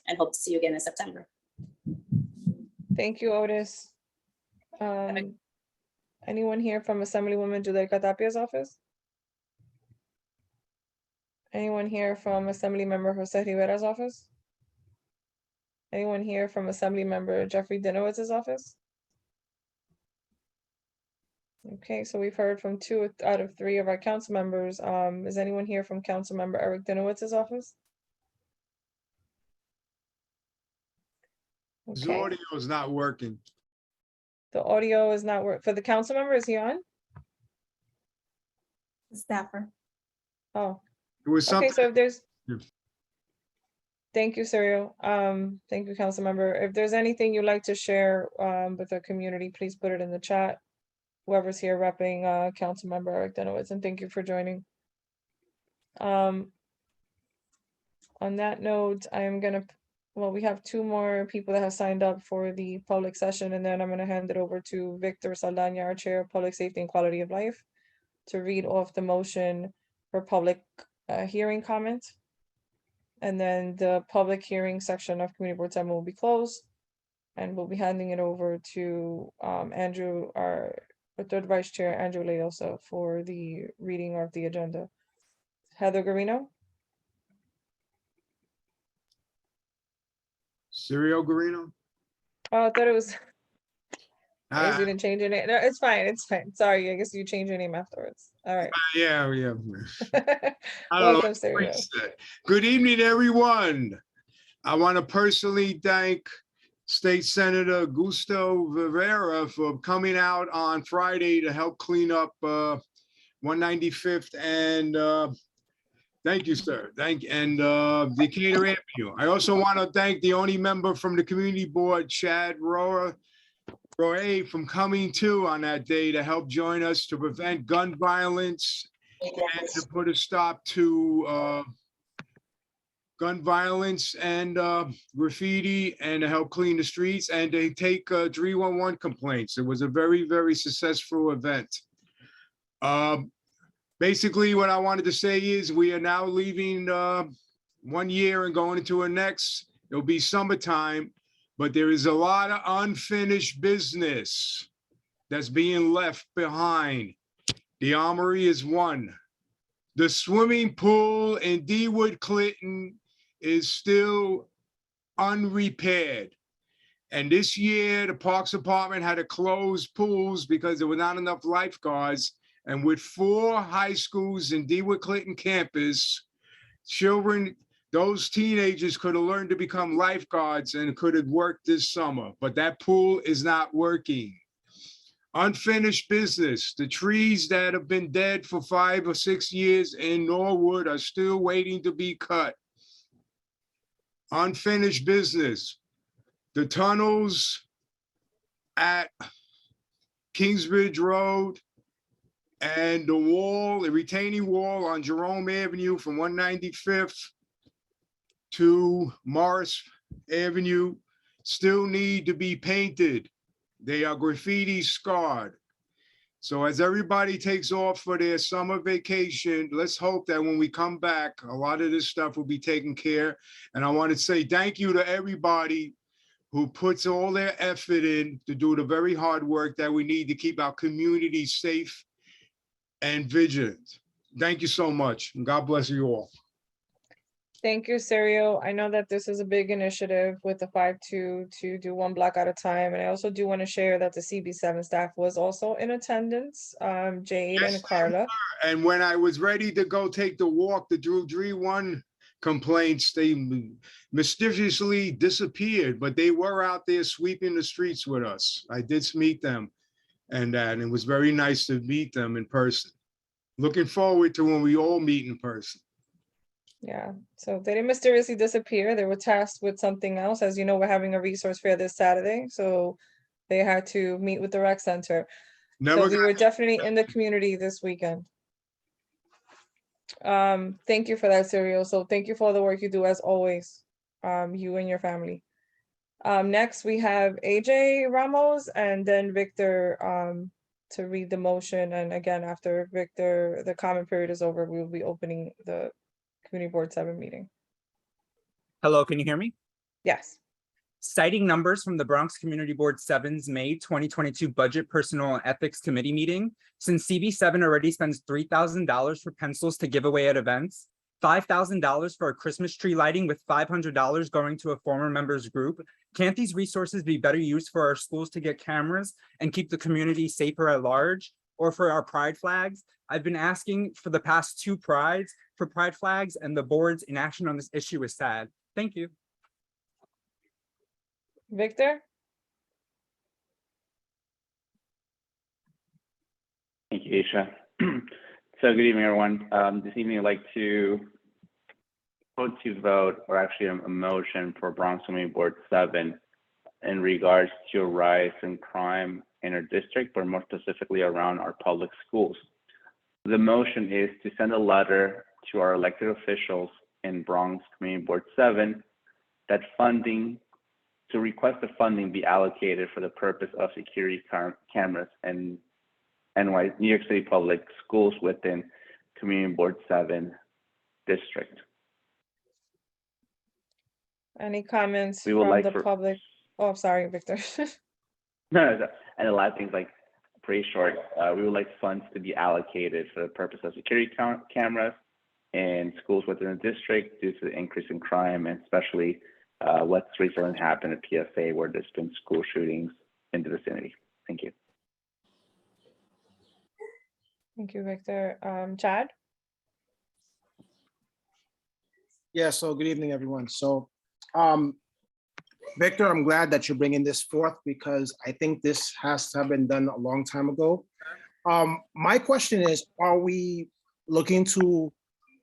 Speaker 12: and hope to see you again in September.
Speaker 1: Thank you, Otis. Anyone here from Assemblywoman Julica Tapia's office? Anyone here from Assemblymember Jose Rivera's office? Anyone here from Assemblymember Jeffrey Dinowitz's office? Okay, so we've heard from 2 out of 3 of our council members. Is anyone here from Councilmember Eric Dinowitz's office?
Speaker 13: His
Speaker 1: Okay.
Speaker 13: audio is not working.
Speaker 1: The audio is not work for the council member. Is he on?
Speaker 5: Staffer.
Speaker 1: Oh,
Speaker 13: It was
Speaker 1: okay.
Speaker 13: something.
Speaker 1: So if there's Thank you, Serial. Thank you, council member. If there's anything you'd like to share with the community, please put it in the chat. Whoever's here repping council member Eric Denowitz, and thank you for joining. On that note, well, we have 2 more people that have signed up for the public session, and then I'm gonna hand it over to Victor Saldana, our Chair of Public Safety and Quality of Life, to read off the motion for public hearing comment. And then the public hearing section of Community Board 7 will be closed. And we'll be handing it over to Andrew, our third vice chair, Andrew Leosa, for the reading of the agenda. Heather Garino?
Speaker 13: Serial Garino?
Speaker 1: Oh, I thought it was, I guess
Speaker 13: Ah,
Speaker 1: you didn't change your name. No, it's fine, it's fine. Sorry, I guess you changed your name afterwards. All right.
Speaker 13: yeah. I don't know.
Speaker 1: Welcome, Serial.
Speaker 13: Good evening, everyone. I want to personally thank State Senator Gusto Rivera for coming out on Friday to help clean up 195th and thank you, sir. And Decatur Avenue. I also want to thank the only member from the community board, Chad Roy, from coming too on that day to help join us to prevent gun violence and to put a stop to gun violence and graffiti, and to help clean the streets and to take 311 complaints. It was a very, very successful event. Basically, what I wanted to say is we are now leaving 1 year and going into a next. It'll be summertime, but there is a lot of unfinished business that's being left behind. The Armory is one. The swimming pool in Dewood Clinton is still unrepaired. And this year, the Parks Department had to close pools because there were not enough lifeguards. And with 4 high schools in Dewood Clinton campus, children, those teenagers could have learned to become lifeguards and could have worked this summer, but that pool is not working. Unfinished business. The trees that have been dead for 5 or 6 years in Norwood are still waiting to be cut. Unfinished business. The tunnels at Kingsbridge Road and the wall, the retaining wall on Jerome Avenue from 195th to Morris Avenue still need to be painted. They are graffiti scarred. So as everybody takes off for their summer vacation, let's hope that when we come back, a lot of this stuff will be taken care. And I want to say thank you to everybody who puts all their effort in to do the very hard work that we need to keep our community safe and vigilant. Thank you so much. And God bless you all.
Speaker 1: Thank you, Serial. I know that this is a big initiative with the 5-2 to do 1 block at a time. And I also do want to share that the CB7 staff was also in attendance, Jade and Carla.
Speaker 13: And when I was ready to go take the walk, the Drew 3-1 complaints, they mysteriously disappeared, but they were out there sweeping the streets with us. I did meet them, and it was very nice to meet them in person. Looking forward to when we all meet in person.
Speaker 1: Yeah, so they didn't mysteriously disappear. They were tasked with something else. As you know, we're having a resource fair this Saturday, so they had to meet with the rec center. So we were definitely in the community this weekend. Thank you for that, Serial. So thank you for all the work you do as always, you and your family. Next we have AJ Ramos and then Victor to read the motion. And again, after Victor, the comment period is over, we will be opening the Community Board 7 meeting.
Speaker 14: Hello, can you hear me?
Speaker 1: Yes.
Speaker 14: Citing numbers from the Bronx Community Board 7's May 2022 Budget, Personal, and Ethics Committee meeting, since CB7 already spends $3,000 for pencils to give away at events, $5,000 for a Christmas tree lighting with $500 going to a former members group, can't these resources be better used for our schools to get cameras and keep the community safer at large? Or for our pride flags? I've been asking for the past 2 prides for pride flags, and the board's inaction on this issue is sad. Thank you.
Speaker 1: Victor?
Speaker 15: Thank you, Aisha. So good evening, everyone. This evening I'd like to put to vote, or actually a motion for Bronx Community Board 7 in regards to a rise in crime in our district, but more specifically around our public schools. The motion is to send a letter to our elected officials in Bronx Community Board 7 that to request the funding be allocated for the purpose of security cameras in New York City public schools within Community Board 7 district.
Speaker 1: Any comments
Speaker 15: We would
Speaker 1: from
Speaker 15: like
Speaker 1: the
Speaker 15: for-
Speaker 1: public? Oh, sorry, Victor.
Speaker 15: No, and the last thing's like pretty short. We would like funds to be allocated for the purpose of security cameras in schools within the district due to the increase in crime, and especially what's recently happened at PSA, where there's been school shootings in the vicinity. Thank you.
Speaker 1: Thank you, Victor. Chad?
Speaker 16: Yeah, so good evening, everyone. So, Victor, I'm glad that you're bringing this forth because I think this has to have been done a long time ago. My question is, are we looking to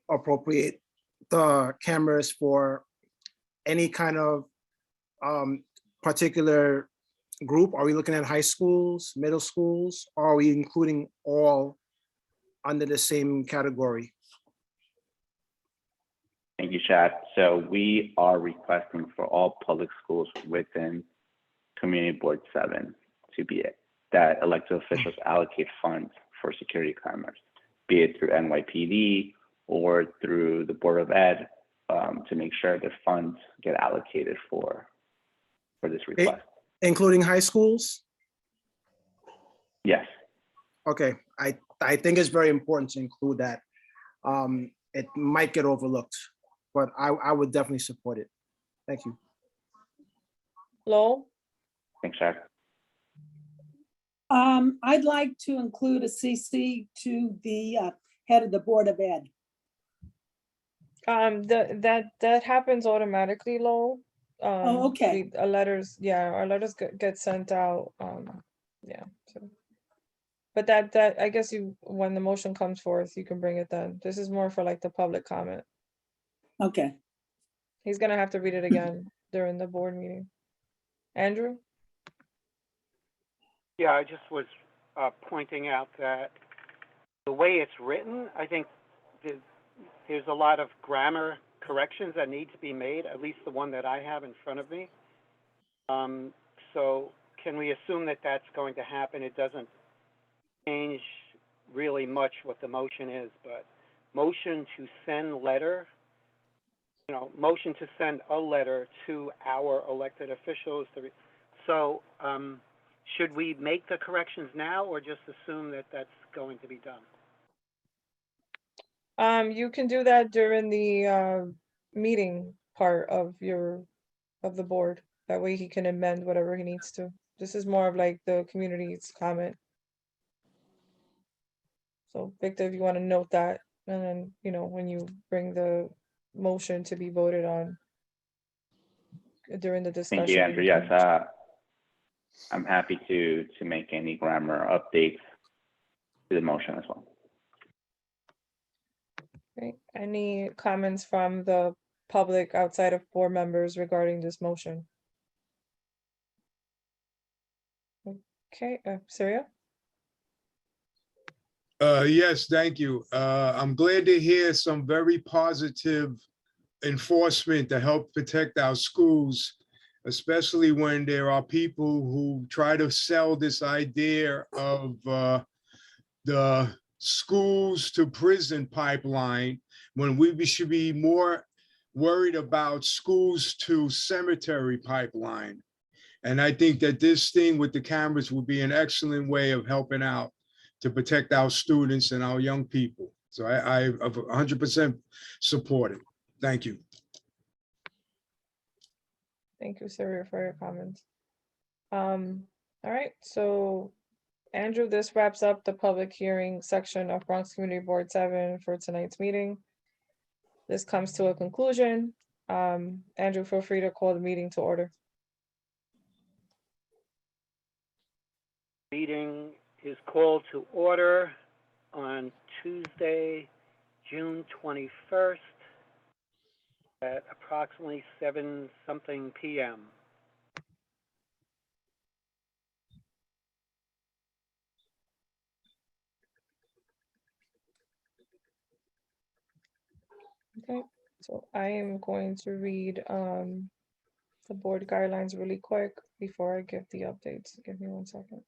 Speaker 16: appropriate the cameras for any kind of particular group? Are we looking at high schools, middle schools? Or are we including all under the same category?
Speaker 15: Thank you, Chad. So we are requesting for all public schools within Community Board 7 to be that elected officials allocate funds for security cameras, be it through NYPD or through the Board of Ed, to make sure the funds get allocated for this request.
Speaker 16: Including high schools?
Speaker 15: Yes.
Speaker 16: Okay, I think it's very important to include that. It might get overlooked, but I would definitely support it. Thank you.
Speaker 1: Lowell?
Speaker 15: Thanks, Chad.
Speaker 3: I'd like to include a CC to the head of the Board of Ed.
Speaker 1: That happens automatically, Lowell.
Speaker 3: Oh, okay.
Speaker 1: Our letters get sent out. Yeah. So. But that I guess when the motion comes forth, you can bring it then. This is more for like the public comment.
Speaker 3: Okay.
Speaker 1: He's gonna have to read it again during the board meeting. Andrew?
Speaker 17: Yeah, I just was pointing out that the way it's written, I think there's a lot of grammar corrections that need to be made, at least the one that I have in front of me. So can we assume that that's going to happen? It doesn't change really much what the motion is, but motion to send letter, motion to send a letter to our elected officials. So should we make the corrections now or just assume that that's going to be done?
Speaker 1: You can do that during the meeting part of the board. That way he can amend whatever he needs to. This is more of like the community's comment. So Victor, if you want to note that, and then, when you bring the motion to be voted on during the discussion.
Speaker 15: Thank you, Andrew. Yes, I'm happy to make any grammar updates to the motion as well.
Speaker 1: Okay. Any comments from the public outside of board members regarding this motion? Okay, Syria?
Speaker 13: Yes, thank you. I'm glad to hear some very positive enforcement to help protect our schools, especially when there are people who try to sell this idea of the schools to prison pipeline, when we should be more worried about schools to cemetery pipeline. And I think that this thing with the cameras will be an excellent way of helping out to protect our students and our young people. So I 100% support it. Thank you.
Speaker 1: Thank you, Syria, for your comments. All right, so Andrew, this wraps up the public hearing section of Bronx Community Board 7 for tonight's meeting. This comes to a conclusion. Andrew, feel free to call the meeting to order.
Speaker 17: Meeting is called to order on Tuesday, June 21st, at approximately 7-something PM.
Speaker 1: Okay, so I am going to read the board guidelines really quick before I give the updates. Give me 1 second.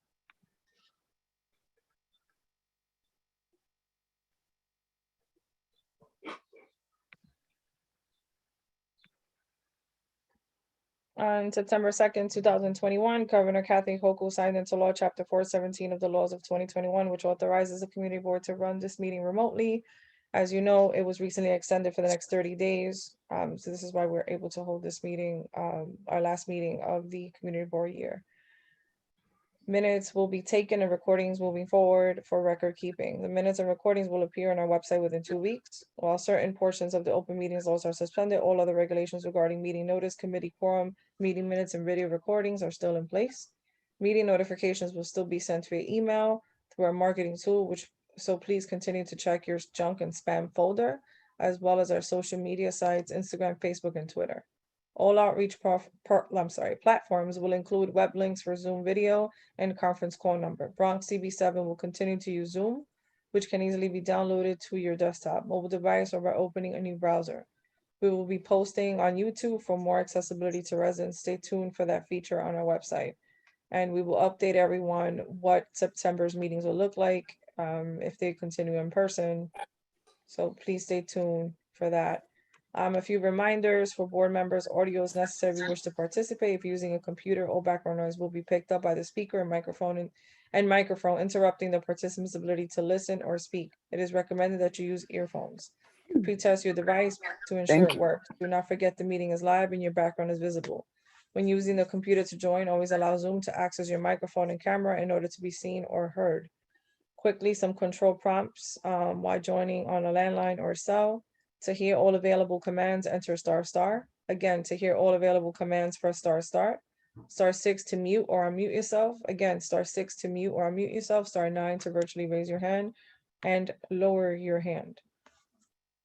Speaker 1: On September 2nd, 2021, Governor Kathy Hochul signed into law Chapter 417 of the laws of 2021, which authorizes the community board to run this meeting remotely. As you know, it was recently extended for the next 30 days. So this is why we're able to hold this meeting, our last meeting of the community board year. Minutes will be taken and recordings moving forward for record keeping. The minutes and recordings will appear on our website within 2 weeks. While certain portions of the open meetings laws are suspended, all other regulations regarding meeting notice, committee quorum, meeting minutes, and video recordings are still in place. Meeting notifications will still be sent via email through our marketing tool, so please continue to check your junk and spam folder, as well as our social media sites, Instagram, Facebook, and Twitter. All outreach platforms will include web links for Zoom video and conference call number. Bronx CB7 will continue to use Zoom, which can easily be downloaded to your desktop, mobile device, or by opening a new browser. We will be posting on YouTube for more accessibility to residents. Stay tuned for that feature on our website. And we will update everyone what September's meetings will look like if they continue in person. So please stay tuned for that. A few reminders for board members: audio is necessary if you wish to participate. If using a computer, all background noise will be picked up by the speaker and microphone, interrupting the participant's ability to listen or speak. It is recommended that you use earphones. Pre-test your device to ensure it works. Do not forget the meeting is live and your background is visible. When using the computer to join, always allow Zoom to access your microphone and camera in order to be seen or heard. Quickly, some control prompts while joining on a landline or cell. To hear all available commands, enter ***. Again, to hear all available commands, press ***. *6 to mute or unmute yourself. Again, *6 to mute or unmute yourself. *9 to virtually raise your hand and lower your hand.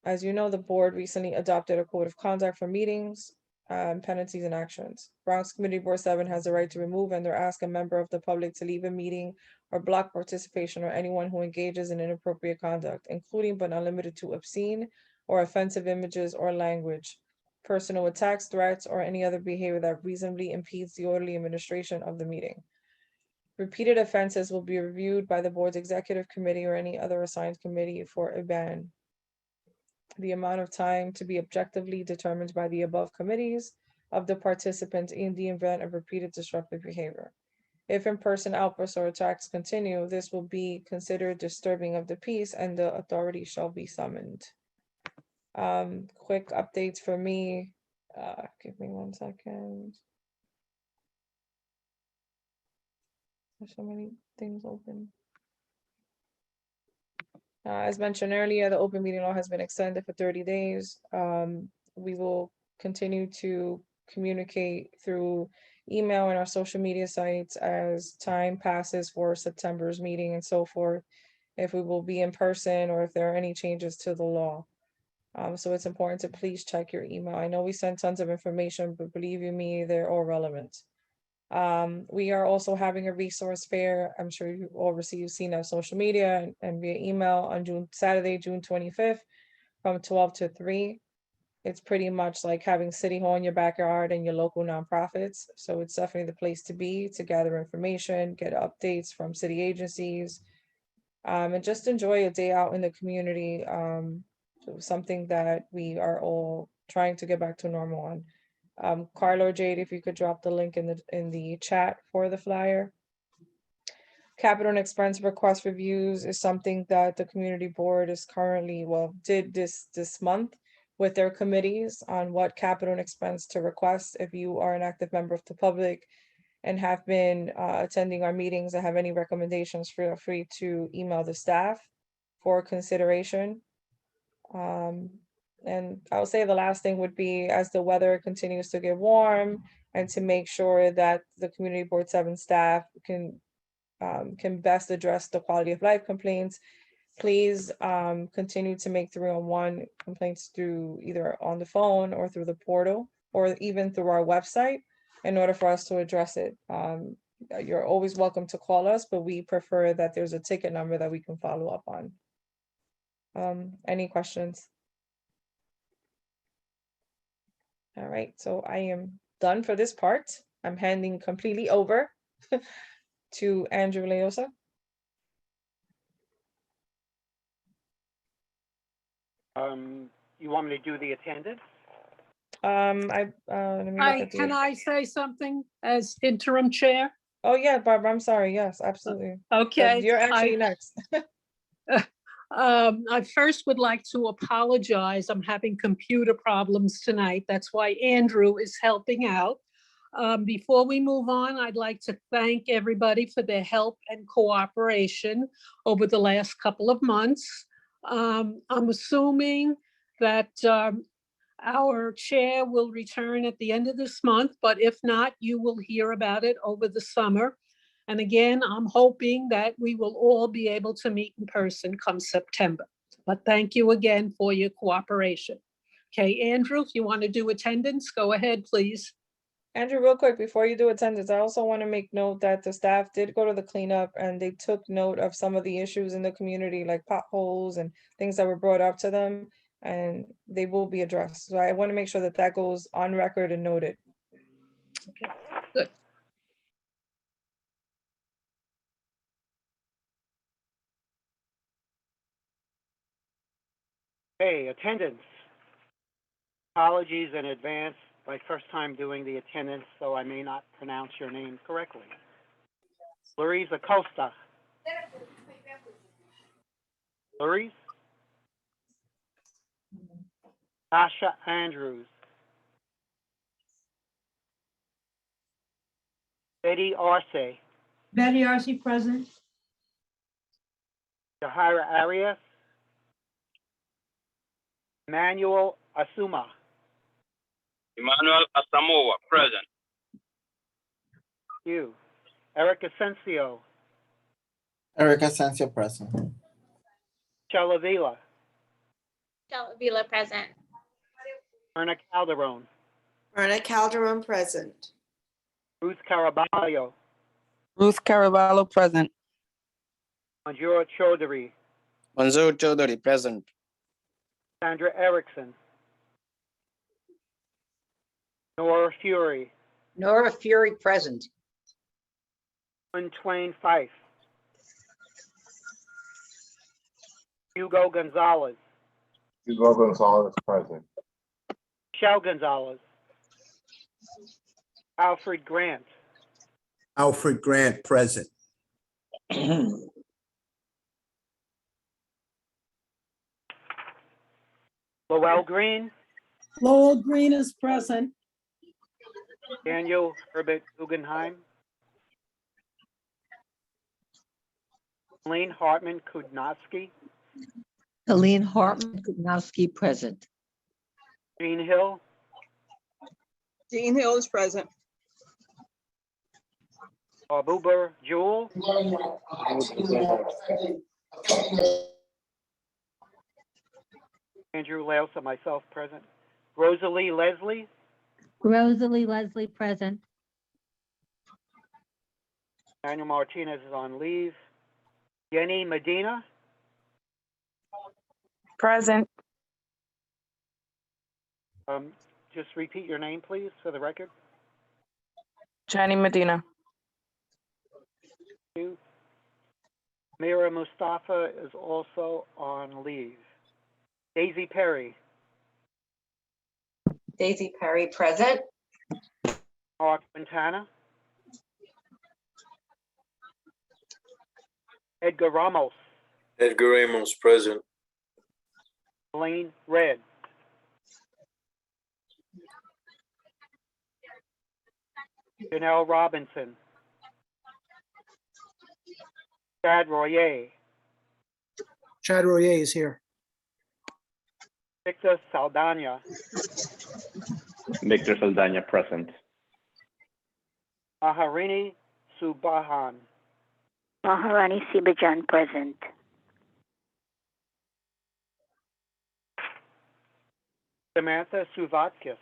Speaker 1: As you know, the board recently adopted a code of conduct for meetings, penalties, and actions. Bronx Community Board 7 has the right to remove and or ask a member of the public to leave a meeting or block participation or anyone who engages in inappropriate conduct, including but not limited to obscene or offensive images or language, personal attacks, threats, or any other behavior that reasonably impedes the orderly administration of the meeting. Repeated offenses will be reviewed by the board's executive committee or any other assigned committee for a ban. The amount of time to be objectively determined by the above committees of the participants in the event of repeated disruptive behavior. If in-person outbursts or attacks continue, this will be considered disturbing of the peace and the authority shall be summoned. Quick updates for me. Give me 1 second. There's so many things open. As mentioned earlier, the open meeting law has been extended for 30 days. We will continue to communicate through email and our social media sites as time passes for September's meeting and so forth, if we will be in person or if there are any changes to the law. So it's important to please check your email. I know we sent tons of information, but believe you me, they're all relevant. We are also having a resource fair. I'm sure you all seen on social media and via email on Saturday, June 25th from 12 to 3. It's pretty much like having City Hall in your backyard and your local nonprofits. So it's definitely the place to be to gather information, get updates from city agencies, and just enjoy a day out in the community. Something that we are all trying to get back to normal on. Carla or Jade, if you could drop the link in the chat for the flyer. Capital and expense request reviews is something that the community board is currently, did this month with their committees on what capital and expense to request. If you are an active member of the public and have been attending our meetings and have any recommendations, feel free to email the staff for consideration. And I would say the last thing would be, as the weather continues to get warm, and to make sure that the Community Board 7 staff can best address the quality of life complaints please continue to make 301 complaints through either on the phone or through the portal or even through our website in order for us to address it. You're always welcome to call us, but we prefer that there's a ticket number that we can follow up on. Any questions? All right, so I am done for this part. I'm handing completely over to Andrew Leosa.
Speaker 17: You want me to do the attendance?
Speaker 1: Let me look at
Speaker 3: Can
Speaker 1: the.
Speaker 3: I say something as interim chair?
Speaker 1: Oh yeah, Barbara, I'm sorry. Yes, absolutely.
Speaker 3: Okay.
Speaker 1: You're actually next.
Speaker 3: I first would like to apologize. I'm having computer problems tonight. That's why Andrew is helping out. Before we move on, I'd like to thank everybody for their help and cooperation over the last couple of months. I'm assuming that our chair will return at the end of this month, but if not, you will hear about it over the summer. And again, I'm hoping that we will all be able to meet in person come September. But thank you again for your cooperation. Okay, Andrew, if you want to do attendance, go ahead, please.
Speaker 1: Andrew, real quick, before you do attendance, I also want to make note that the staff did go to the cleanup and they took note of some of the issues in the community, like potholes and things that were brought up to them, and they will be addressed. So I want to make sure that that goes on record and noted.
Speaker 3: Okay, good.
Speaker 17: Hey, attendance. Apologies in advance. My first time doing the attendance, so I may not pronounce your name correctly. Larice Acosta. Larice? Tasha Andrews. Betty Arce.
Speaker 10: Betty Arce present.
Speaker 17: Jahira Arias. Emmanuel Asuma.
Speaker 18: Emmanuel Asamoah, present.
Speaker 17: You. Eric Asensio.
Speaker 19: Eric Asensio, present.
Speaker 17: Michelle Avila.
Speaker 20: Michelle Avila, present.
Speaker 17: Erna Calderon.
Speaker 21: Erna Calderon, present.
Speaker 17: Ruth Caraballo.
Speaker 22: Ruth Caraballo, present.
Speaker 17: Manjura Chaudhary.
Speaker 22: Manzoor Chaudhary, present.
Speaker 17: Sandra Erickson. Nora Fury.
Speaker 23: Nora Fury, present.
Speaker 17: Twain Fife. Hugo Gonzalez.
Speaker 24: Hugo Gonzalez, present.
Speaker 17: Michelle Gonzalez. Alfred Grant.
Speaker 25: Alfred Grant, present.
Speaker 17: Lowell Green.
Speaker 3: Lowell Green is present.
Speaker 17: Daniel Herbert Guggenheim. Colleen Hartman Kudnowski.
Speaker 23: Helene Hartman Kudnowski, present.
Speaker 17: Jean Hill.
Speaker 22: Jean Hill is present.
Speaker 17: Abuba Jewel. Andrew Leosa, myself present. Rosalie Leslie.
Speaker 26: Rosalie Leslie, present.
Speaker 17: Daniel Martinez is on leave. Jenny Medina.
Speaker 8: Present.
Speaker 17: Just repeat your name, please, for the record.
Speaker 8: Jenny Medina.
Speaker 17: Mira Mustafa is also on leave. Daisy Perry.
Speaker 21: Daisy Perry, present.
Speaker 17: Mark Quintana. Edgar Ramos.
Speaker 18: Edgar Ramos, present.
Speaker 17: Elaine Red. Janelle Robinson. Chad Royer.
Speaker 16: Chad Royer is here.
Speaker 17: Victor Saldana.
Speaker 15: Victor Saldana, present.
Speaker 17: Maharini Subahan.
Speaker 4: Maharani Sibajan, present.
Speaker 17: Samantha Suvatkis.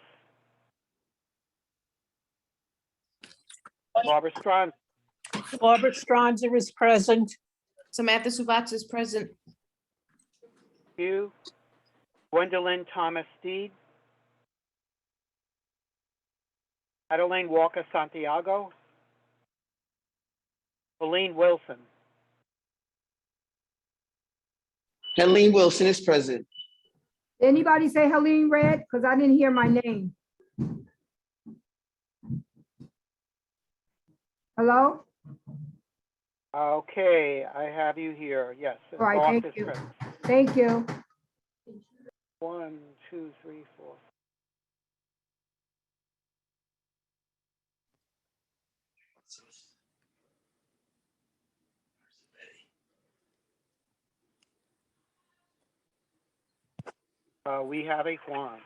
Speaker 17: Barbara Strong.
Speaker 3: Barbara Stronzer is present.
Speaker 22: Samantha Suvatz is present.
Speaker 17: You. Gwendolyn Thomas Steed. Adeline Walker Santiago. Helene Wilson.
Speaker 22: Helene Wilson is present.
Speaker 2: Anybody say Helene Red? Because I didn't hear my name. Hello?
Speaker 17: Okay, I have you here. Yes.
Speaker 2: All right,
Speaker 17: Boss
Speaker 2: thank
Speaker 17: is
Speaker 2: you.
Speaker 17: present.
Speaker 2: Thank you.
Speaker 17: 1, 2, 3, 4. We have a quorum.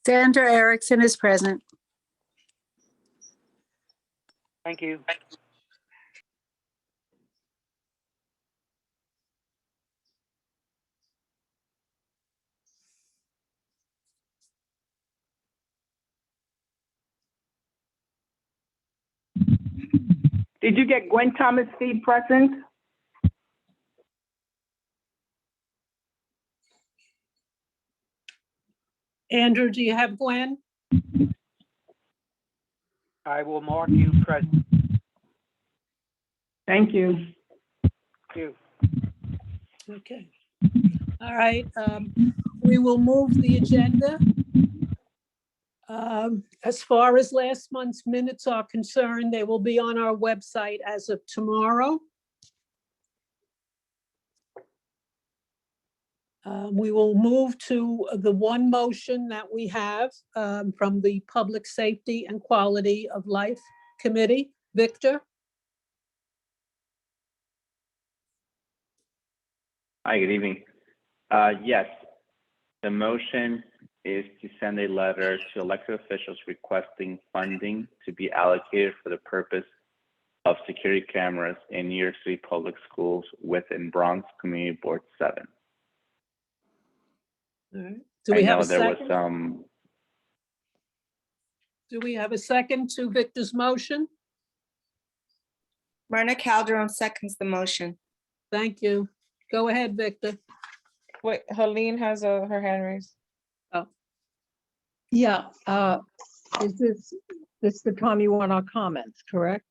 Speaker 3: Sandra Erickson is present.
Speaker 17: Thank you.
Speaker 6: Did you get Gwen Thomas Steed present?
Speaker 3: Andrew, do you have Gwen?
Speaker 17: I will mark you present.
Speaker 6: Thank you.
Speaker 17: Thank you.
Speaker 3: Okay. All right. We will move the agenda. As far as last month's minutes are concerned, they will be on our website as of tomorrow. We will move to the one motion that we have from the Public Safety and Quality of Life Committee. Victor?
Speaker 15: Hi, good evening. Yes, the motion is to send a letter to elected officials requesting funding to be allocated for the purpose of security cameras in New York City public schools within Bronx Community Board 7.
Speaker 3: All right. Do we have a
Speaker 15: there was
Speaker 3: second?
Speaker 15: some.
Speaker 3: Do we have a second to Victor's motion?
Speaker 22: Myrna Calderon seconds the motion.
Speaker 3: Thank you. Go ahead, Victor.
Speaker 1: Wait, Helene has her hand raised.
Speaker 3: Oh.
Speaker 23: Yeah, is this the time you want our comments, correct?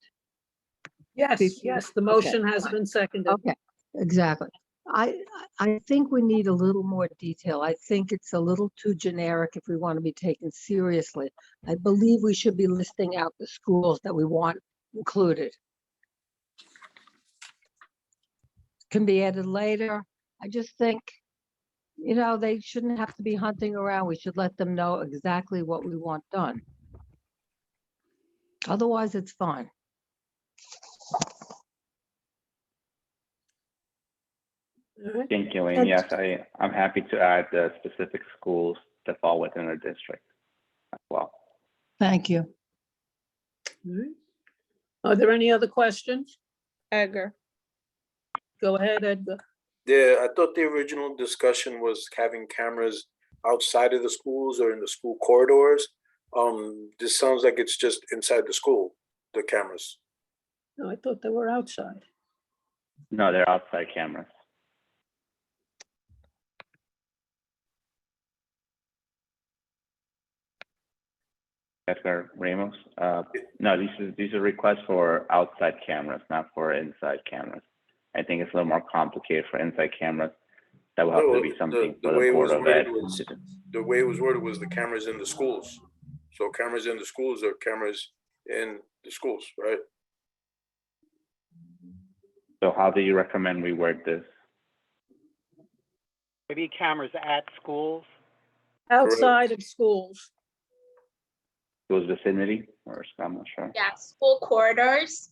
Speaker 3: Yes, yes, the motion has been seconded.
Speaker 23: Okay, exactly. I think we need a little more detail. I think it's a little too generic if we want to be taken seriously. I believe we should be listing out the schools that we want included. Can be added later. I just think, you know, they shouldn't have to be hunting around. We should let them know exactly what we want done. Otherwise, it's fine.
Speaker 15: Thank you, Elaine. Yes, I'm happy to add the specific schools that fall within our district as well.
Speaker 23: Thank you.
Speaker 3: All right. Are there any other questions?
Speaker 8: Edgar.
Speaker 3: Go ahead, Edgar.
Speaker 7: Yeah, I thought the original discussion was having cameras outside of the schools or in the school corridors. This sounds like it's just inside the school, the cameras.
Speaker 3: No, I thought they were outside.
Speaker 15: No, they're outside cameras. Edgar Ramos. No, these are requests for outside cameras, not for inside cameras. I think it's a little more complicated for inside cameras. That will have to be something for the Board of Ed.
Speaker 7: The way it was worded was the cameras in the schools. So cameras in the schools are cameras in the schools, right?
Speaker 15: So how do you recommend we word this?
Speaker 17: Maybe cameras at schools.
Speaker 3: Outside of schools.
Speaker 15: Schools vicinity, or I'm not sure.
Speaker 20: Yeah, school corridors.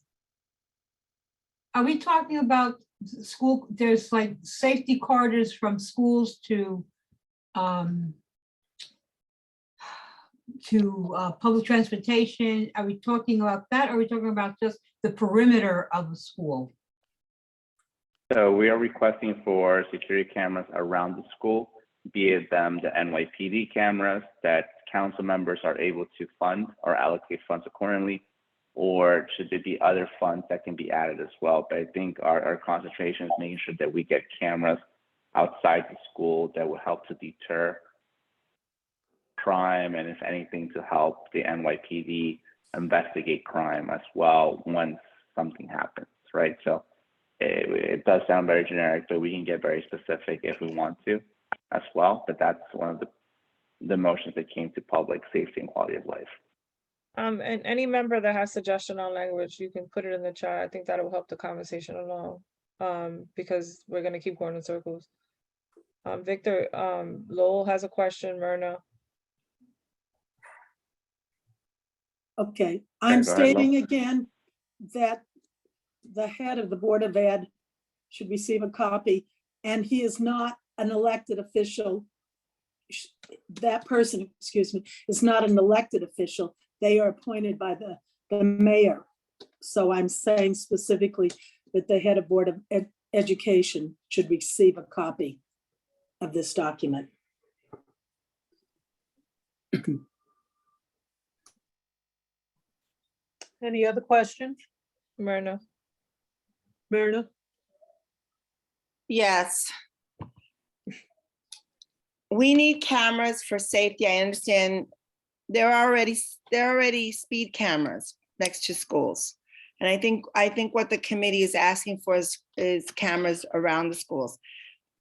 Speaker 10: Are we talking about school, there's like safety corridors from schools to public transportation? Are we talking about that? Or are we talking about just the perimeter of a school?
Speaker 15: So we are requesting for security cameras around the school, be it them, the NYPD cameras that council members are able to fund or allocate funds accordingly, or should there be other funds that can be added as well. But I think our concentration is making sure that we get cameras outside the school that will help to deter crime, and if anything, to help the NYPD investigate crime as well once something happens, right? So it does sound very generic, but we can get very specific if we want to as well. But that's one of the motions that came to public safety and quality of life.
Speaker 1: And any member that has suggestion on language, you can put it in the chat. I think that will help the conversation along, because we're gonna keep going in circles. Victor, Lowell has a question, Myrna.
Speaker 5: Okay,
Speaker 15: go
Speaker 5: I'm
Speaker 15: ahead, Lo.
Speaker 5: stating again that the head of the Board of Ed should receive a copy, and he is not an elected official. That person, excuse me, is not an elected official. They are appointed by the mayor. So I'm saying specifically that the head of Board of Education should receive a copy of this document.
Speaker 3: Any other questions?
Speaker 1: Myrna.
Speaker 3: Myrna?
Speaker 22: Yes. We need cameras for safety. I understand there are already speed cameras next to schools. And I think what the committee is asking for is cameras around the schools.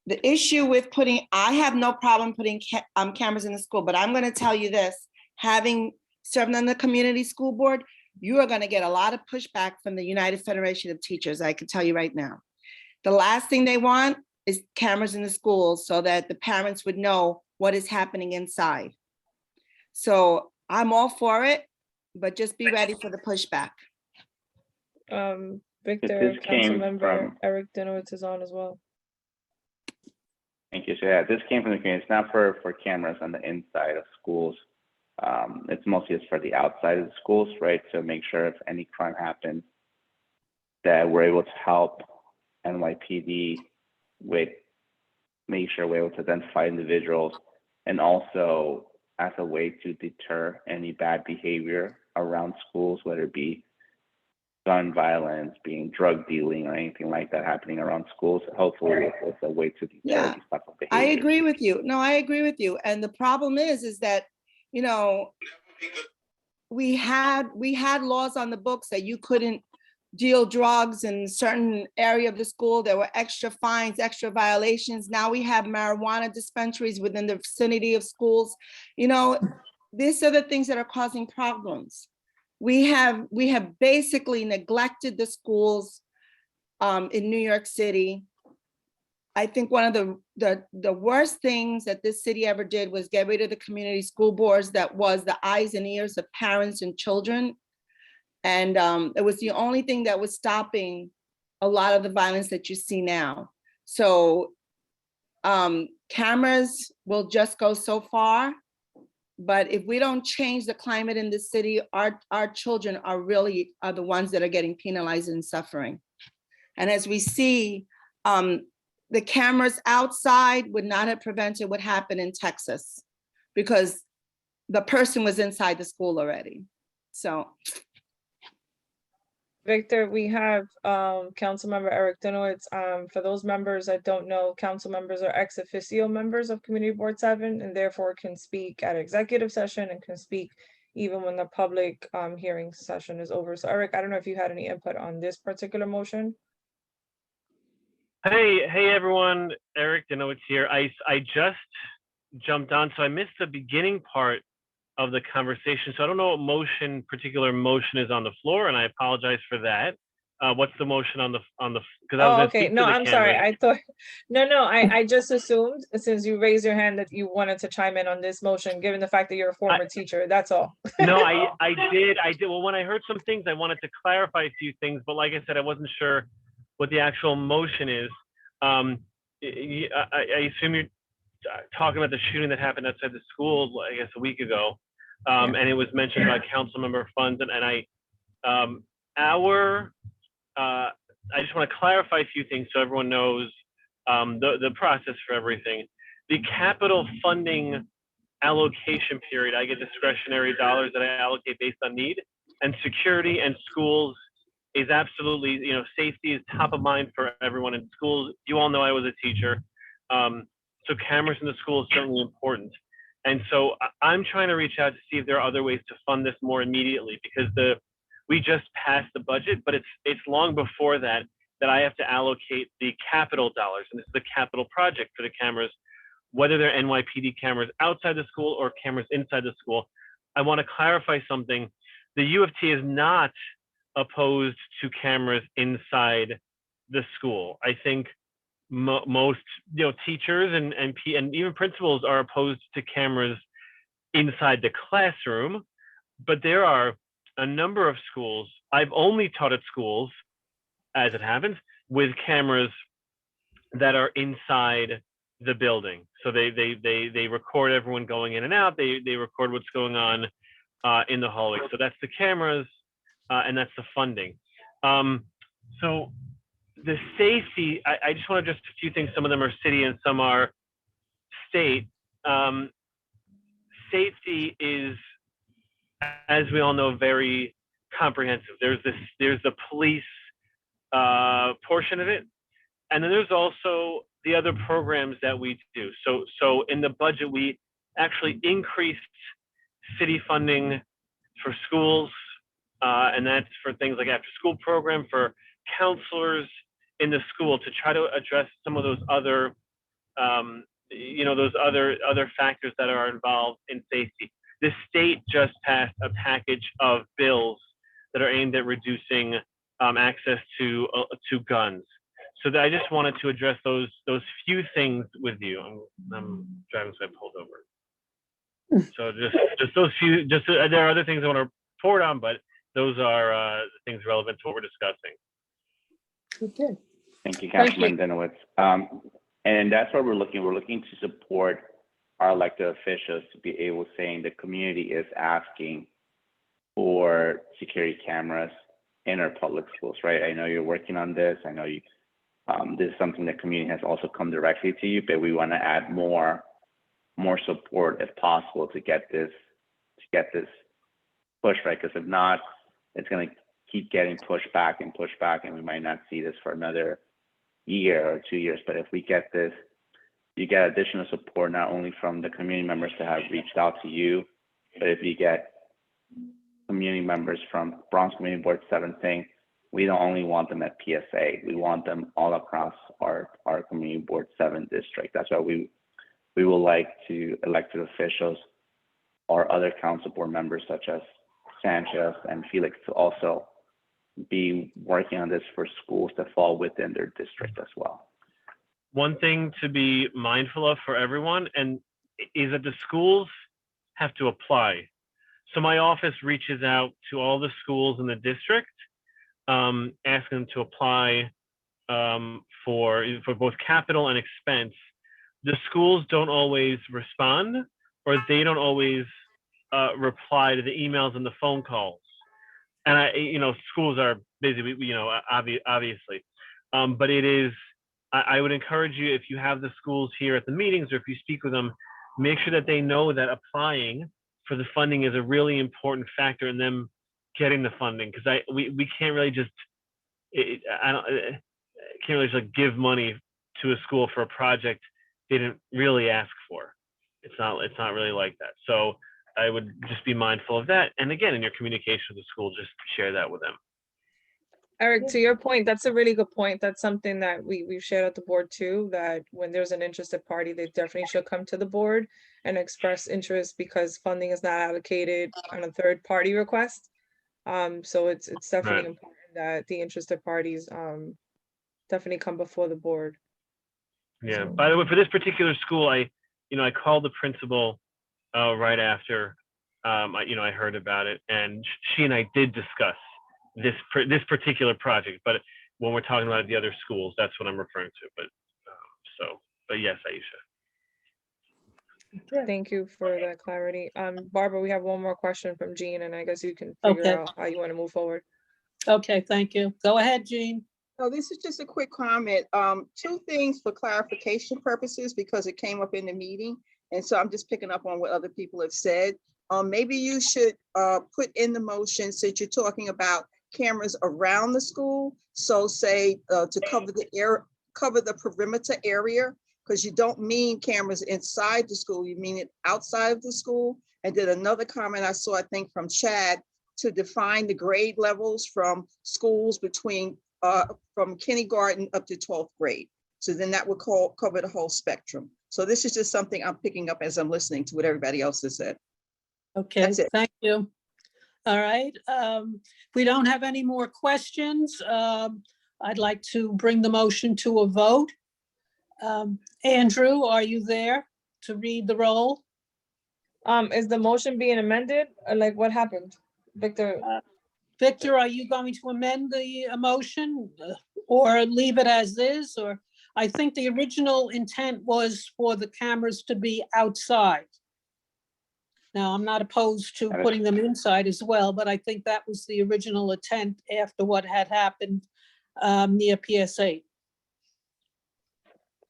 Speaker 22: The issue with I have no problem putting cameras in the school, but I'm going to tell you this, having served on the community school board, you are going to get a lot of pushback from the United Federation of Teachers. I can tell you right now. The last thing they want is cameras in the schools so that the parents would know what is happening inside. So I'm all for it, but just be ready for the pushback.
Speaker 1: Victor,
Speaker 15: This came
Speaker 1: Councilmember
Speaker 15: from-
Speaker 1: Eric Dinowitz is on as well.
Speaker 15: Thank you. So yeah, this came from the community. It's not for cameras on the inside of schools. It's mostly just for the outside of the schools, right? So make sure if any crime happens, that we're able to help NYPD with make sure we're able to identify individuals, and also as a way to deter any bad behavior around schools, whether it be gun violence, being drug dealing, or anything like that happening around schools. Hopefully it's a way to deter
Speaker 22: Yeah,
Speaker 15: these type of behaviors.
Speaker 22: I agree with you. No, I agree with you. And the problem is that, you know, we had laws on the books that you couldn't deal drugs in certain area of the school. There were extra fines, extra violations. Now we have marijuana dispensaries within the vicinity of schools. You know, these are the things that are causing problems. We have basically neglected the schools in New York City. I think one of the worst things that this city ever did was get rid of the community school boards that was the eyes and ears of parents and children. And it was the only thing that was stopping a lot of the violence that you see now. So cameras will just go so far. But if we don't change the climate in the city, our children are the ones that are getting penalized and suffering. And as we see, the cameras outside would not have prevented what happened in Texas because the person was inside the school already. So.
Speaker 1: Victor, we have Councilmember Eric Dinowitz. For those members that don't know, council members are ex officio members of Community Board 7 and therefore can speak at executive session and can speak even when the public hearing session is over. So Eric, I don't know if you had any input on this particular motion.
Speaker 9: Hey everyone, Eric Dinowitz here. I just jumped on, so I missed the beginning part of the conversation. So I don't know what particular motion is on the floor, and I apologize for that. What's the motion on the, because I was gonna
Speaker 1: okay.
Speaker 9: speak
Speaker 1: No,
Speaker 9: to the
Speaker 1: I'm sorry.
Speaker 9: cameras.
Speaker 1: I thought, no, I just assumed since you raised your hand that you wanted to chime in on this motion, given the fact that you're a former teacher, that's all.
Speaker 9: No, I did. Well, when I heard some things, I wanted to clarify a few things, but like I said, I wasn't sure what the actual motion is. I assume you're talking about the shooting that happened outside the school, I guess a week ago. And it was mentioned about council member funds, and I just want to clarify a few things so everyone knows the process for everything. The capital funding allocation period, I get discretionary dollars that I allocate based on need, and security and schools is absolutely, safety is top of mind for everyone in schools. You all know I was a teacher. So cameras in the school is certainly important. And so I'm trying to reach out to see if there are other ways to fund this more immediately, because we just passed the budget, but it's long before that I have to allocate the capital dollars. And this is the capital project for the cameras, whether they're NYPD cameras outside the school or cameras inside the school. I want to clarify something. The U of T is not opposed to cameras inside the school. I think most teachers and even principals are opposed to cameras inside the classroom, but there are a number of schools. I've only taught at schools, as it happens, with cameras that are inside the building. So they record everyone going in and out. They record what's going on in the hallway. So that's the cameras, and that's the funding. So the safety, I just want to just a few things. Some of them are city and some are state. Safety is, as we all know, very comprehensive. There's the police portion of it, and then there's also the other programs that we do. So in the budget, we actually increased city funding for schools, and that's for things like after-school program, for counselors in the school, to try to address some of those other, those other factors that are involved in safety. The state just passed a package of bills that are aimed at reducing access to guns. So I just wanted to address those few things with you. I'm driving, so I pulled over. So just those few. There are other things I want to report on, but those are things relevant to what we're discussing.
Speaker 3: Okay.
Speaker 15: Thank you, Councilman Dinowitz. And that's what we're looking. We're looking to support our elected officials to be able to say the community is asking for security cameras in our public schools, right? I know you're working on this. I know this is something the community has also come directly to you, but we want to add more support if possible to get this push, right? Because if not, it's going to keep getting pushed back, and we might not see this for another year or 2 years. But if we get this, you get additional support not only from the community members that have reached out to you, but if you get community members from Bronx Community Board 7 saying, we don't only want them at PSA, we want them all across our Community Board 7 district. That's why we would like to elected officials or other council board members such as Sanchez and Felix to also be working on this for schools that fall within their district as well.
Speaker 9: One thing to be mindful of for everyone is that the schools have to apply. So my office reaches out to all the schools in the district, asking them to apply for both capital and expense. The schools don't always respond, or they don't always reply to the emails and the phone calls. And schools are busy, obviously. But it is, I would encourage you, if you have the schools here at the meetings or if you speak with them, make sure that they know that applying for the funding is a really important factor in them getting the funding. Because we can't really just, can't really just give money to a school for a project they didn't really ask for. It's not really like that. So I would just be mindful of that. And again, in your communication with the school, just share that with them.
Speaker 1: Eric, to your point, that's a really good point. That's something that we've shared at the board too, that when there's an interested party, they definitely should come to the board and express interest, because funding is not allocated on a third party request. So it's definitely important that the interested parties definitely come before the board.
Speaker 9: Yeah. By the way, for this particular school, I called the principal right after I heard about it, and she and I did discuss this particular project. But when we're talking about the other schools, that's what I'm referring to. But yes, Aisha.
Speaker 1: Thank you for that clarity. Barbara, we have one more question from Jean, and I guess you can figure out how you want to move forward.
Speaker 3: Okay, thank you. Go ahead, Jean.
Speaker 11: No, this is just a quick comment. Two things for clarification purposes, because it came up in the meeting. And so I'm just picking up on what other people have said. Maybe you should put in the motion, since you're talking about cameras around the school. So say to cover the perimeter area, because you don't mean cameras inside the school, you mean it outside of the school. And then another comment I saw, I think from Chad, to define the grade levels from schools between from kindergarten up to 12th grade. So then that would cover the whole spectrum. So this is just something I'm picking up as I'm listening to what everybody else has said.
Speaker 3: Okay,
Speaker 11: That's it.
Speaker 3: thank you. All right, we don't have any more questions. I'd like to bring the motion to a vote. Andrew, are you there to read the roll?
Speaker 1: Is the motion being amended? Or like what happened? Victor?
Speaker 3: Victor, are you going to amend the motion or leave it as is? Or I think the original intent was for the cameras to be outside. Now, I'm not opposed to putting them inside as well, but I think that was the original intent after what had happened near PS8.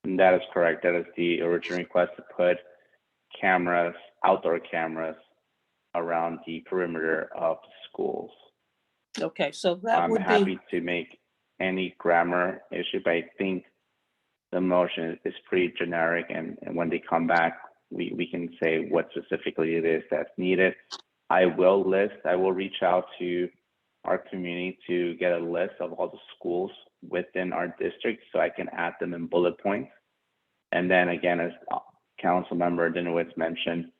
Speaker 15: That is correct. That is the original request, to put cameras, outdoor cameras, around the perimeter of schools.
Speaker 3: Okay, so that
Speaker 15: I'm
Speaker 3: would
Speaker 15: happy
Speaker 3: be,
Speaker 15: to make any grammar issue, but I think the motion is pretty generic, and when they come back, we can say what specifically it is that's needed. I will reach out to our community to get a list of all the schools within our district so I can add them in bullet points. And then again, as Councilmember Dinowitz mentioned,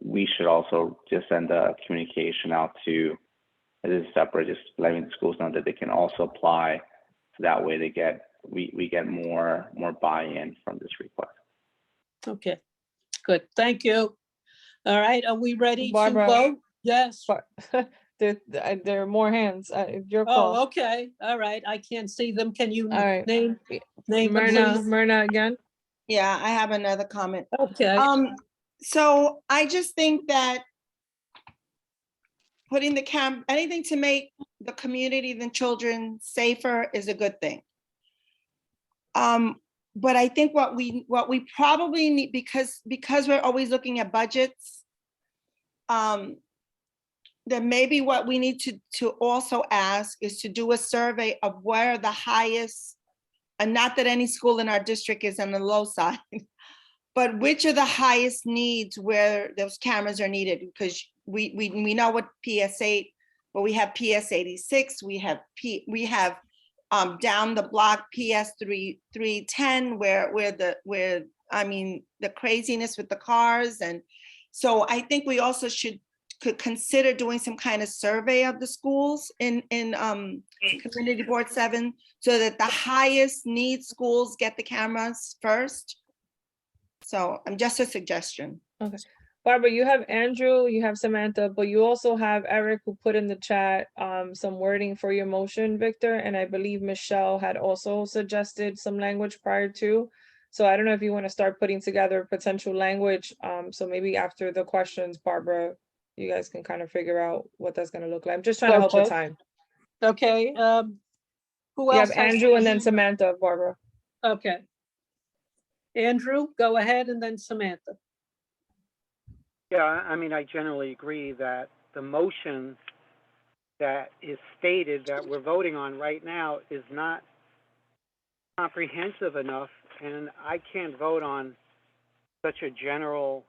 Speaker 15: we should also just send a communication out to, it is separate, just letting the schools know that they can also apply. So that way we get more buy-in from this request.
Speaker 3: okay, good, thank you. All right, are we ready
Speaker 1: Barbara.
Speaker 3: to vote? Yes.
Speaker 1: There are more hands. Your call.
Speaker 3: Oh, okay, all right, I can't see them. Can you
Speaker 1: All right.
Speaker 3: name them, please?
Speaker 1: Myrna again.
Speaker 22: Yeah, I have another comment.
Speaker 3: Okay.
Speaker 22: So I just think that putting anything to make the community, the children safer is a good thing. But I think what we probably need, because we're always looking at budgets, then maybe what we need to also ask is to do a survey of where the highest, and not that any school in our district is on the low side, but which are the highest needs where those cameras are needed, because we know what PS8, but we have PS86, we have down the block PS310, where I mean the craziness with the cars. And so I think we also could consider doing some kind of survey of the schools in Community Board 7, so that the highest need schools get the cameras first. So I'm just a suggestion.
Speaker 1: Okay. Barbara, you have Andrew, you have Samantha, but you also have Eric, who put in the chat some wording for your motion, Victor. And I believe Michelle had also suggested some language prior to. So I don't know if you want to start putting together potential language. So maybe after the questions, Barbara, you guys can kind of figure out what that's going to look like. I'm just trying to help with time.
Speaker 3: Okay, who
Speaker 1: You
Speaker 3: else?
Speaker 1: have
Speaker 3: has
Speaker 1: Andrew and then
Speaker 3: something?
Speaker 1: Samantha, Barbara.
Speaker 3: Okay. Andrew, go ahead, and then Samantha.
Speaker 17: Yeah, I mean, I generally agree that the motion that is stated that we're voting on right now is not comprehensive enough, and I can't vote on such a general,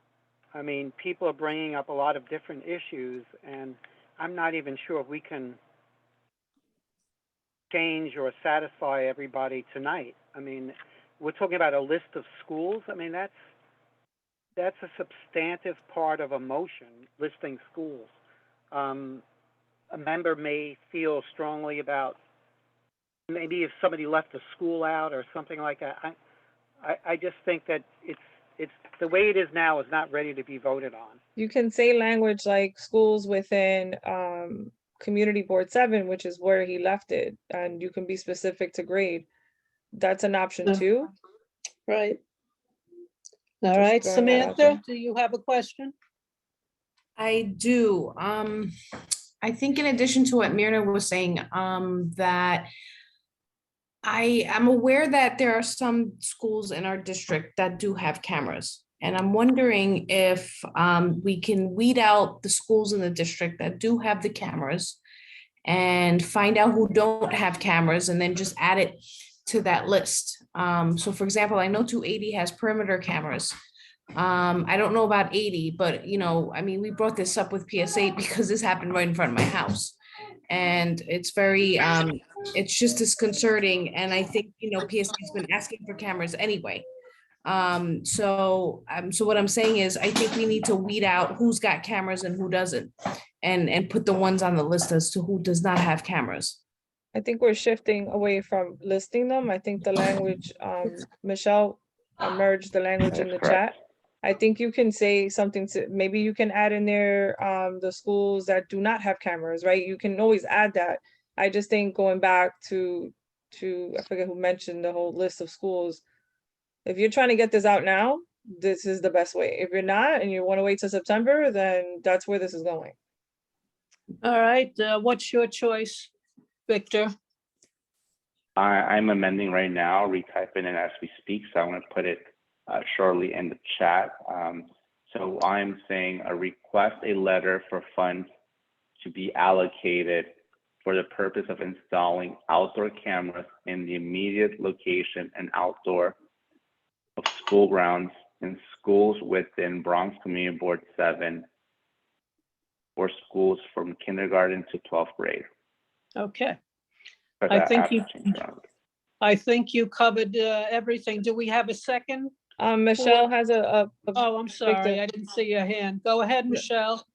Speaker 17: I mean, people are bringing up a lot of different issues, and I'm not even sure if we can change or satisfy everybody tonight. I mean, we're talking about a list of schools. I mean, that's a substantive part of a motion, listing schools. A member may feel strongly about maybe if somebody left a school out or something like that. I just think that it's the way it is now is not ready to be voted on.
Speaker 1: You can say language like schools within Community Board 7, which is where he left it, and you can be specific to grade. That's an option too.
Speaker 3: Right. All
Speaker 1: Just
Speaker 3: right,
Speaker 1: throwing that out there.
Speaker 3: Samantha, do you have a question?
Speaker 12: I do. I think in addition to what Myrna was saying, that I am aware that there are some schools in our district that do have cameras. And I'm wondering if we can weed out the schools in the district that do have the cameras and find out who don't have cameras and then just add it to that list. So for example, I know 280 has perimeter cameras. I don't know about 80, but I mean, we brought this up with PSA because this happened right in front of my house. And it's very, it's just disconcerting. And I think, PSA's been asking for cameras anyway. So what I'm saying is, I think we need to weed out who's got cameras and who doesn't, and put the ones on the list as to who does not have cameras.
Speaker 1: I think we're shifting away from listing them. I think the language, Michelle merged the language in the chat. I think you can say something to, maybe you can add in there, the schools that do not have cameras, right? You can always add that. I just think going back to, I forget who mentioned the whole list of schools. If you're trying to get this out now, this is the best way. If you're not, and you want to wait till September, then that's where this is going.
Speaker 3: All right, what's your choice, Victor?
Speaker 15: I'm amending right now, retyping it as we speak, so I'm going to put it shortly in the chat. So I'm saying request a letter for funds to be allocated for the purpose of installing outdoor cameras in the immediate location and outdoor of school grounds in schools within Bronx Community Board 7 for schools from kindergarten to 12th grade.
Speaker 3: Okay,
Speaker 15: But
Speaker 3: I
Speaker 15: that
Speaker 3: think
Speaker 15: has
Speaker 3: you,
Speaker 15: to change around.
Speaker 3: I think you covered everything. Do we have a second?
Speaker 1: Michelle has
Speaker 3: Oh, I'm sorry, I didn't see your hand. Go ahead, Michelle.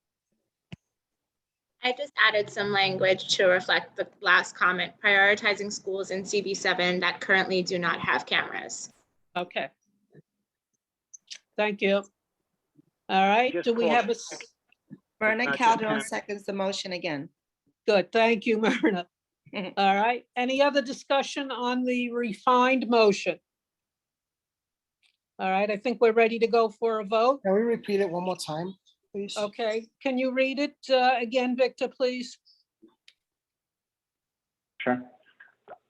Speaker 20: I just added some language to reflect the last comment, prioritizing schools in CB7 that currently do not have cameras.
Speaker 3: Okay. Thank you. All right, do we have a?
Speaker 22: Myrna Calderon seconds the motion again.
Speaker 3: Good, thank you, Myrna. All right, any other discussion on the refined motion? All right, I think we're ready to go for a vote.
Speaker 16: Can we repeat it one more time, please?
Speaker 3: Okay, can you read it again, Victor, please?
Speaker 15: Sure.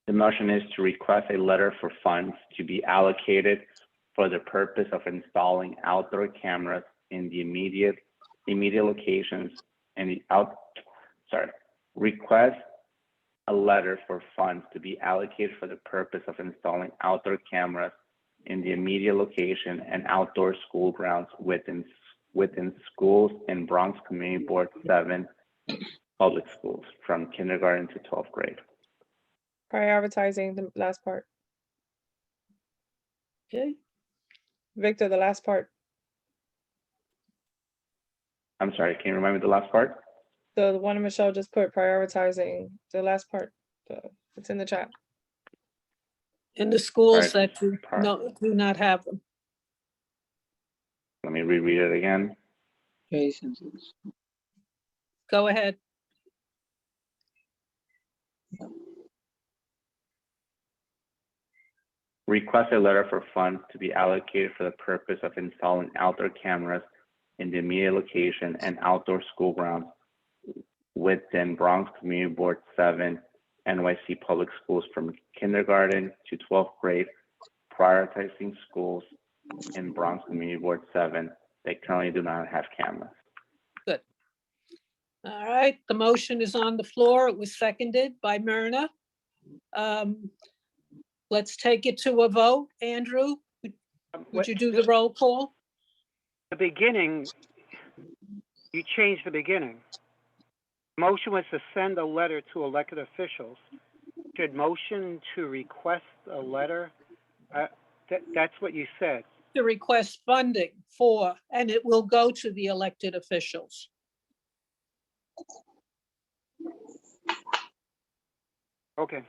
Speaker 15: The motion is to request a letter for funds to be allocated for the purpose of installing outdoor cameras in the immediate locations and request a letter for funds to be allocated for the purpose of installing outdoor cameras in the immediate location and outdoor school grounds within schools in Bronx Community Board 7 public schools from kindergarten to 12th grade.
Speaker 1: Prioritizing the last part.
Speaker 3: Okay.
Speaker 1: Victor, the last part.
Speaker 15: I'm sorry, can you remind me the last part?
Speaker 1: The one Michelle just put, prioritizing the last part. It's in the chat.
Speaker 3: In the schools
Speaker 15: Right.
Speaker 3: that do not have them.
Speaker 15: Let me reread it again.
Speaker 3: Go ahead.
Speaker 15: Request a letter for funds to be allocated for the purpose of installing outdoor cameras in the immediate location and outdoor school grounds within Bronx Community Board 7 NYC public schools from kindergarten to 12th grade, prioritizing schools in Bronx Community Board 7 that currently do not have cameras.
Speaker 3: Good. All right, the motion is on the floor. It was seconded by Myrna. Let's take it to a vote. Andrew, would you do the roll call?
Speaker 17: The beginning, you changed the beginning. Motion was to send a letter to elected officials. Should motion to request a letter? That's what you said.
Speaker 3: To request funding for, and it will go to the elected officials.
Speaker 17: Okay.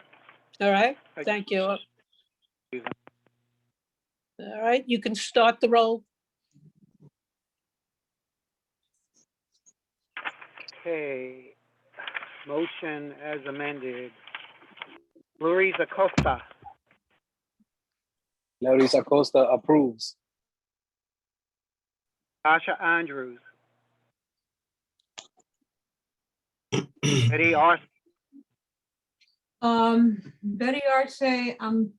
Speaker 3: All right, thank you. All right, you can start the roll.
Speaker 17: Okay. Motion as amended. Luis Acosta,
Speaker 13: Luis Acosta approves.
Speaker 17: Tasha Andrews, Eddie Arce,
Speaker 10: Betty Arce, I'm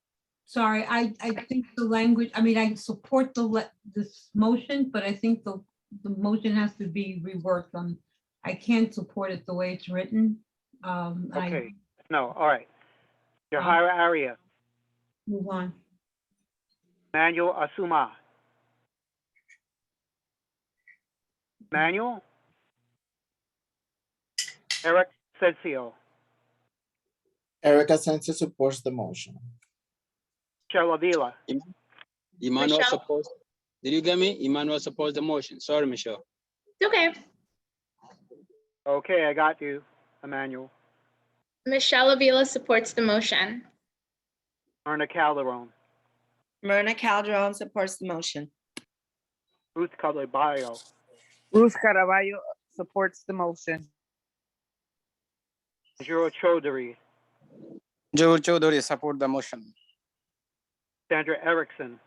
Speaker 10: sorry, I think the language, I mean, I support this motion, but I think the motion has to be reworked on. I can't support it the way it's written.
Speaker 17: Okay, no, all right. Jahira Aria,
Speaker 10: Move on.
Speaker 17: Manuel Asuma. Manuel? Eric Sensio,
Speaker 14: Eric Asensio supports the motion.
Speaker 17: Michelle Avila,
Speaker 18: Emmanuel
Speaker 20: Michelle?
Speaker 18: supports. Did you get me? Emmanuel supports the motion. Sorry, Michelle.
Speaker 20: It's okay.
Speaker 17: okay, I got you, Emmanuel.
Speaker 20: Michelle Avila supports the motion.
Speaker 17: Myrna Calderon,
Speaker 22: Myrna Calderon supports the motion.
Speaker 17: Ruth Caraballo,
Speaker 6: Ruth Caraballo supports the motion.
Speaker 17: Juro Chaudhary,
Speaker 13: Joe Chaudhary support the motion.
Speaker 17: Sandra Erickson,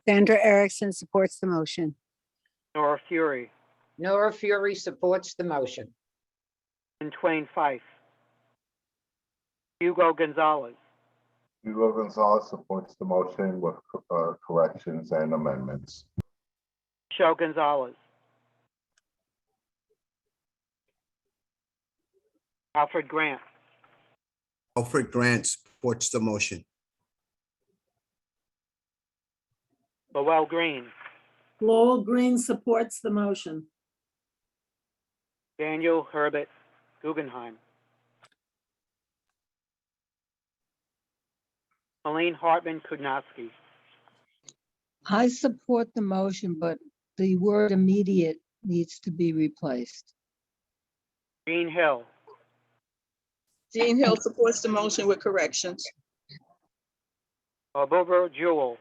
Speaker 19: Sandra Erickson supports the motion.
Speaker 17: Nora Fury,
Speaker 21: Nora Fury supports the motion.
Speaker 17: and Twain Fife. Hugo Gonzalez,
Speaker 24: Hugo Gonzalez supports the motion with corrections and amendments.
Speaker 17: Michelle Gonzalez, Alfred Grant,
Speaker 25: Alfred Grant supports the motion.
Speaker 17: Lowell Green,
Speaker 5: Lowell Green supports the motion.
Speaker 17: Daniel Herbert Guggenheim, Helene Hartman Kudnowski,
Speaker 23: I support the motion, but the word immediate needs to be replaced.
Speaker 17: Jean Hill,
Speaker 11: Jean Hill supports the motion with corrections.
Speaker 17: Barbara Jewell,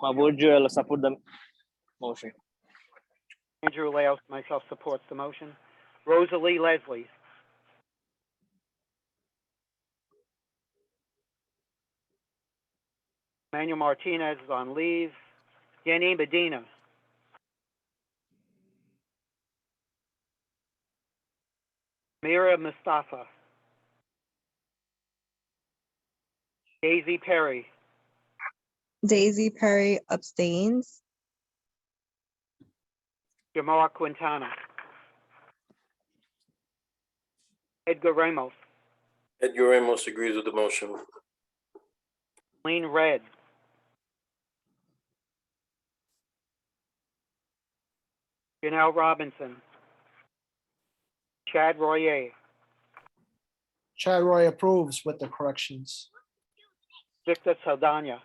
Speaker 18: Mahmoud Joel support the motion.
Speaker 17: Andrew Laos, myself supports the motion. Rosalie Leslie, Manuel Martinez is on leave. Yanni Medina, Mira Mustafa, Daisy Perry,
Speaker 26: Daisy Perry abstains.
Speaker 17: Jamar Quintana, Edgar Ramos,
Speaker 7: Edgar Ramos agrees with the motion.
Speaker 17: Lean Red, Janelle Robinson, Chad Royer,
Speaker 16: Chad Roy approves with the corrections.
Speaker 17: Victor Saldana,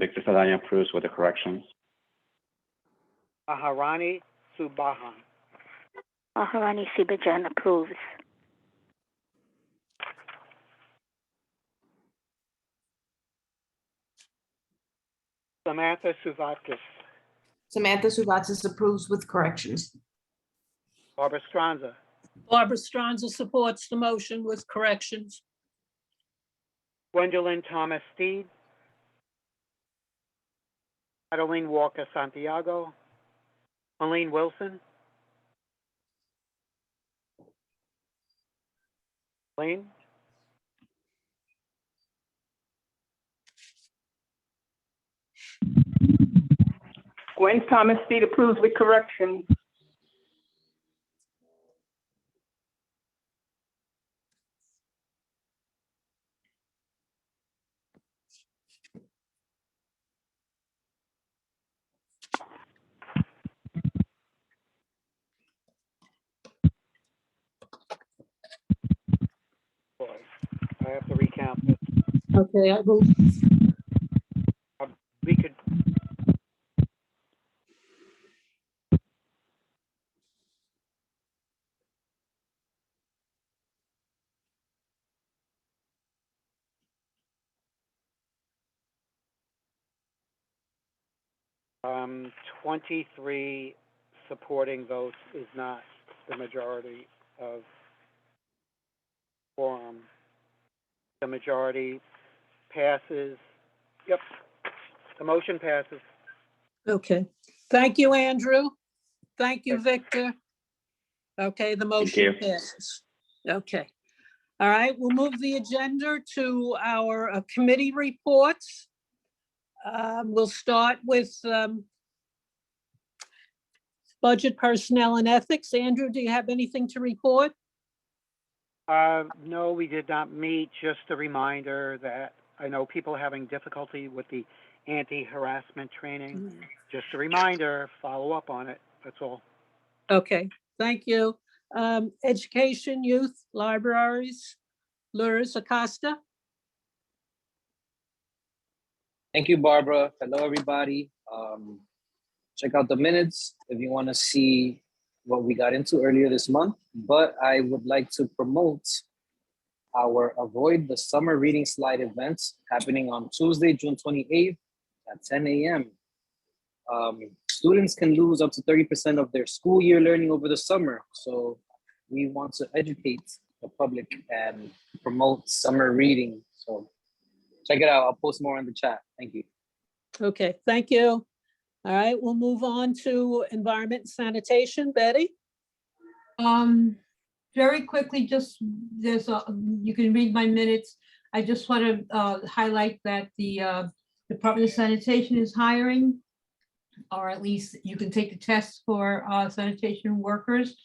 Speaker 15: Victor Sadania approves with the corrections.
Speaker 17: Aharani Subahan,
Speaker 4: Maharani Sibajan approves.
Speaker 17: Samantha Suvatkis,
Speaker 12: Samantha Suvatsis approves with corrections.
Speaker 17: Barbara Stranza,
Speaker 3: Barbara Stranza supports the motion with corrections.
Speaker 17: Gwendolyn Thomas Steed, Adeline Walker Santiago, Helene Wilson, Lane,
Speaker 6: Gwen Thomas Steed approves with correction.
Speaker 17: boy, I have to recount this.
Speaker 3: Okay, I vote.
Speaker 17: We could. Um, 23 supporting votes is not the majority of quorum. The majority passes. Yep, the motion passes.
Speaker 3: Okay, thank you, Andrew. Thank you, Victor. Okay, the
Speaker 15: you.
Speaker 3: motion passes. Okay. All right, we'll move the agenda to our committee reports. We'll start with Budget, Personnel, and Ethics. Andrew, do you have anything to report?
Speaker 17: No, we did not meet. Just a reminder that I know people are having difficulty with the anti-harassment training. Just a reminder, follow up on it. That's all.
Speaker 3: Okay, thank you. Education, Youth, Libraries, Lourdes Acosta.
Speaker 1: Thank you, Barbara. Hello, everybody. Check out the minutes if you want to see what we got into earlier this month. But I would like to promote our Avoid the Summer Reading Slide events happening on Tuesday, June 28th at 10 a.m. Students can lose up to 30% of their school year learning over the summer. So we want to educate the public and promote summer reading. So check it out. I'll post more in the chat. Thank you.
Speaker 3: Okay, thank you. All right, we'll move on to Environment and Sanitation. Betty?
Speaker 2: Very quickly, just you can read my minutes. I just want to highlight that the Department of Sanitation is hiring, or at least you can take the test for sanitation workers.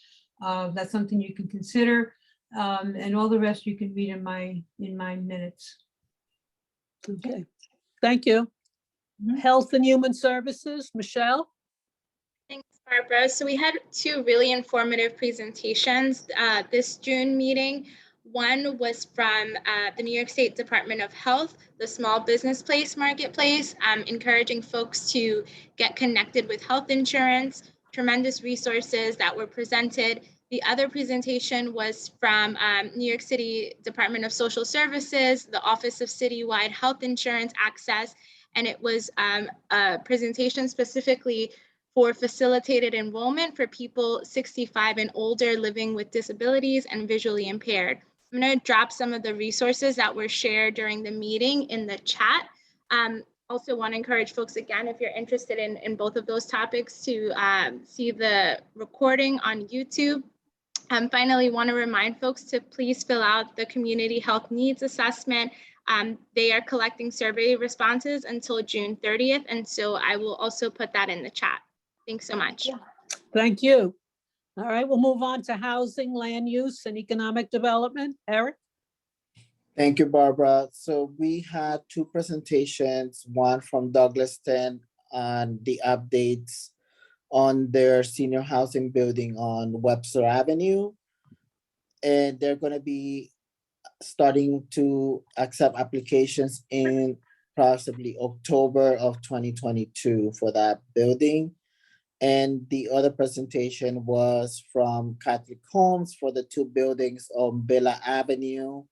Speaker 2: That's something you can consider, and all the rest you can read in my minutes.
Speaker 3: Okay, thank you. Health and Human Services, Michelle?
Speaker 20: Thanks, Barbara. So we had two really informative presentations this June meeting. One was from the New York State Department of Health, the Small Business Place Marketplace, encouraging folks to get connected with health insurance, tremendous resources that were presented. The other presentation was from New York City Department of Social Services, the Office of Citywide Health Insurance Access, and it was a presentation specifically for facilitated enrollment for people 65 and older living with disabilities and visually impaired. I'm going to drop some of the resources that were shared during the meeting in the chat. Also want to encourage folks, again, if you're interested in both of those topics, to see the recording on YouTube. Finally, want to remind folks to please fill out the Community Health Needs Assessment. They are collecting survey responses until June 30th, and so I will also put that in the chat. Thanks so much.
Speaker 3: Thank you. All right, we'll move on to Housing, Land Use, and Economic Development. Eric?
Speaker 8: Thank you, Barbara. So we had two presentations, one from Douglaston on the updates on their senior housing building on Webster Avenue. And they're going to be starting to accept applications in possibly October of 2022 for that building. And the other presentation was from Catholic Homes for the two buildings on Bella Avenue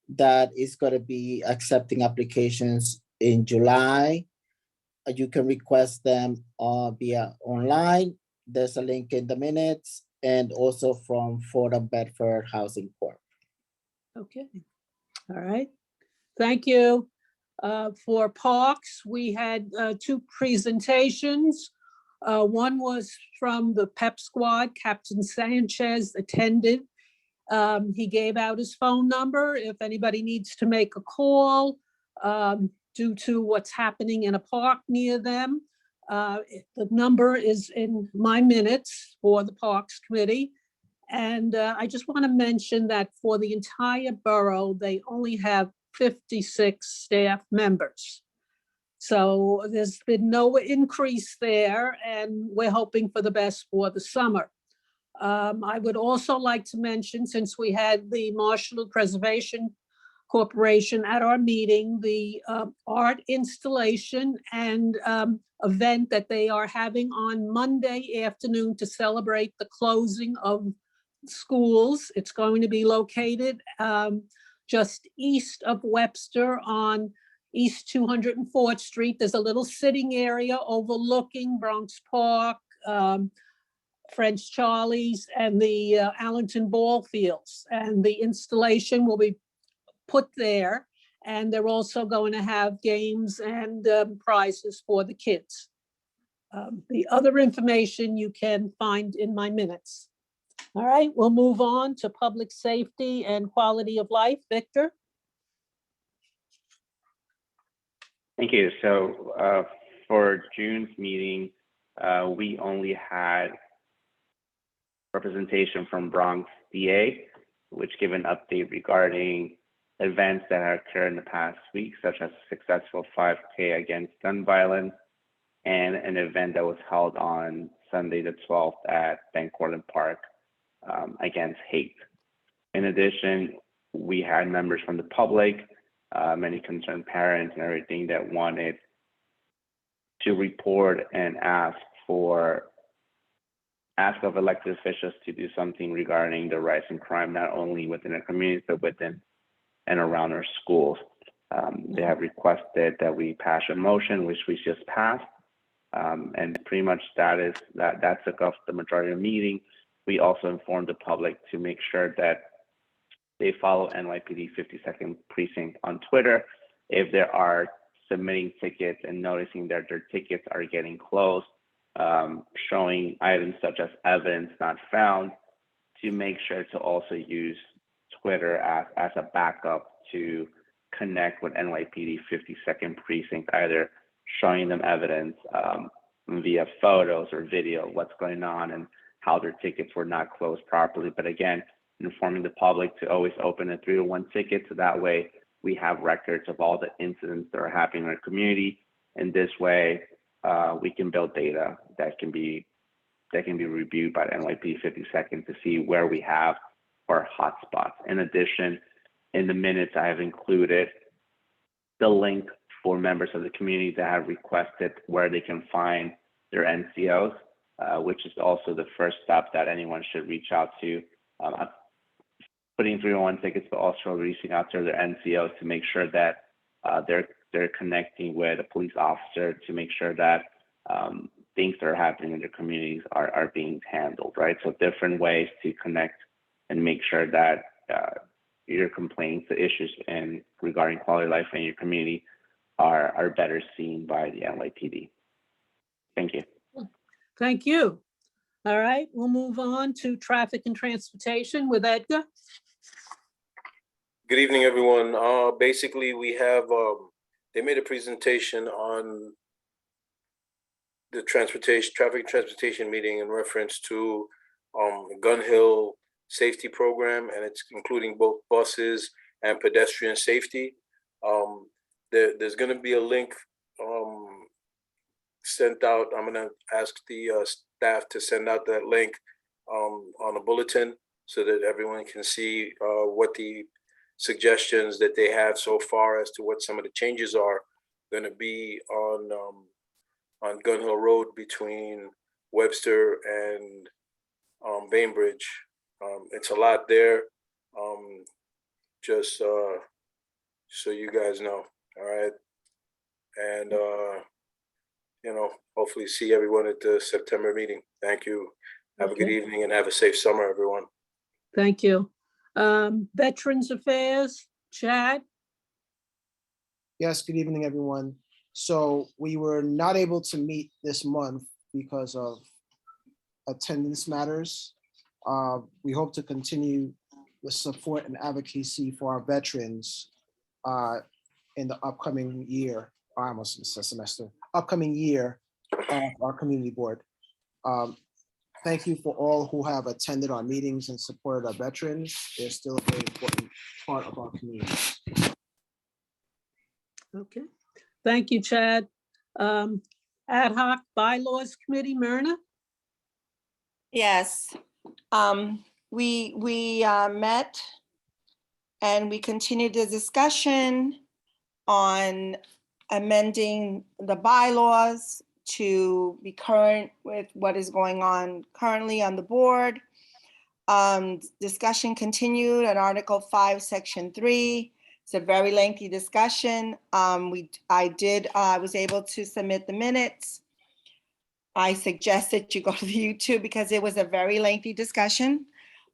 Speaker 8: that is going to be accepting applications in July. You can request them via online. There's a link in the minutes, and also from Fordham Bedford Housing Corp.
Speaker 3: Okay, all right, thank you. For parks, we had two presentations. One was from the PEP squad. Captain Sanchez attended. He gave out his phone number if anybody needs to make a call due to what's happening in a park near them. The number is in my minutes for the Parks Committee. And I just want to mention that for the entire borough, they only have 56 staff members. So there's been no increase there, and we're hoping for the best for the summer. I would also like to mention, since we had the Marshall Preservation Corporation at our meeting, the art installation and event that they are having on Monday afternoon to celebrate the closing of schools. It's going to be located just east of Webster on East 204th Street. There's a little sitting area overlooking Bronx Park, French Charlie's, and the Allington ball fields. And the installation will be put there. And they're also going to have games and prizes for the kids. The other information you can find in my minutes. All right, we'll move on to public safety and quality of life. Victor?
Speaker 15: Thank you. So for June's meeting, we only had representation from Bronx DA, which gave an update regarding events that have occurred in the past week, such as a successful 5K against gun violence and an event that was held on Sunday the 12th at Van Cortlandt Park against hate. In addition, we had members from the public, many concerned parents and everything that wanted to report and ask of elected officials to do something regarding the rise in crime, not only within our communities, but within and around our schools. They have requested that we pass a motion, which we just passed. And pretty much that took up the majority of the meeting. We also informed the public to make sure that they follow NYPD 52nd Precinct on Twitter if they are submitting tickets and noticing that their tickets are getting closed, showing items such as evidence not found, to make sure to also use Twitter as a backup to connect with NYPD 52nd Precinct, either showing them evidence via photos or video, what's going on and how their tickets were not closed properly. But again, informing the public to always open a 301 ticket, so that way we have records of all the incidents that are happening in our community. And this way, we can build data that can be reviewed by the NYPD 52nd to see where we have our hotspots. In addition, in the minutes, I have included the link for members of the community that have requested where they can find their NCOs, which is also the first step that anyone should reach out to. Putting 301 tickets, but also reaching out to their NCOs to make sure that they're connecting with a police officer to make sure that things that are happening in their communities are being handled, right? So different ways to connect and make sure that your complaints, the issues and regarding quality of life in your community are better seen by the NYPD. Thank you.
Speaker 3: Thank you. All right, we'll move on to traffic and transportation with Edgar.
Speaker 7: Good evening, everyone. Basically, we have, they made a presentation on the traffic and transportation meeting in reference to Gun Hill safety program, and it's including both buses and pedestrian safety. There's going to be a link sent out. I'm going to ask the staff to send out that link on a bulletin so that everyone can see what the suggestions that they have so far as to what some of the changes are going to be on Gun Hill Road between Webster and Bainbridge. It's a lot there, just so you guys know. All right, and hopefully see everyone at the September meeting. Thank you. Have a good evening and have a safe summer, everyone.
Speaker 3: Thank you. Veterans Affairs, Chad.
Speaker 16: Yes, good evening, everyone. So we were not able to meet this month because of attendance matters. We hope to continue the support and advocacy for our veterans in the upcoming year, I almost missed a semester, upcoming year of our community board. Thank you for all who have attended our meetings and supported our veterans. They're still a very important part of our community.
Speaker 3: Okay, thank you, Chad. Ad hoc bylaws committee, Myrna?
Speaker 9: Yes, we met and we continued the discussion on amending the bylaws to be current with what is going on currently on the board. Discussion continued at Article 5, Section 3. It's a very lengthy discussion. I was able to submit the minutes. I suggested you go to the YouTube because it was a very lengthy discussion.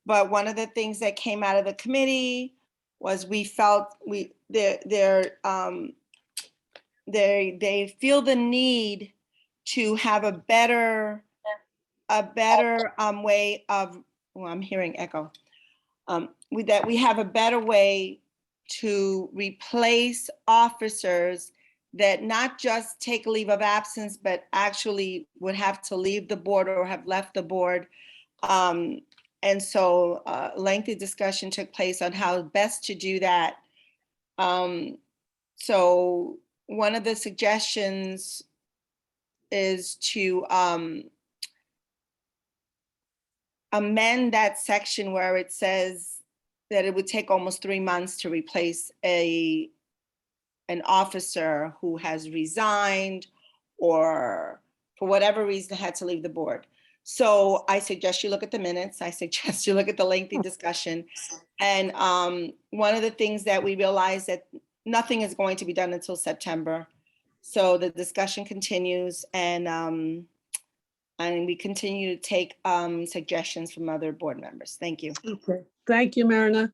Speaker 9: But one of the things that came out of the committee was we felt they feel the need to have a better way of well, I'm hearing echo. That we have a better way to replace officers that not just take a leave of absence, but actually would have to leave the board or have left the board. And so lengthy discussion took place on how best to do that. So one of the suggestions is to amend that section where it says that it would take almost 3 months to replace an officer who has resigned or for whatever reason had to leave the board. So I suggest you look at the minutes. I suggest you look at the lengthy discussion. And one of the things that we realized that nothing is going to be done until September. So the discussion continues and we continue to take suggestions from other board members. Thank you.
Speaker 3: Okay, thank you, Marina.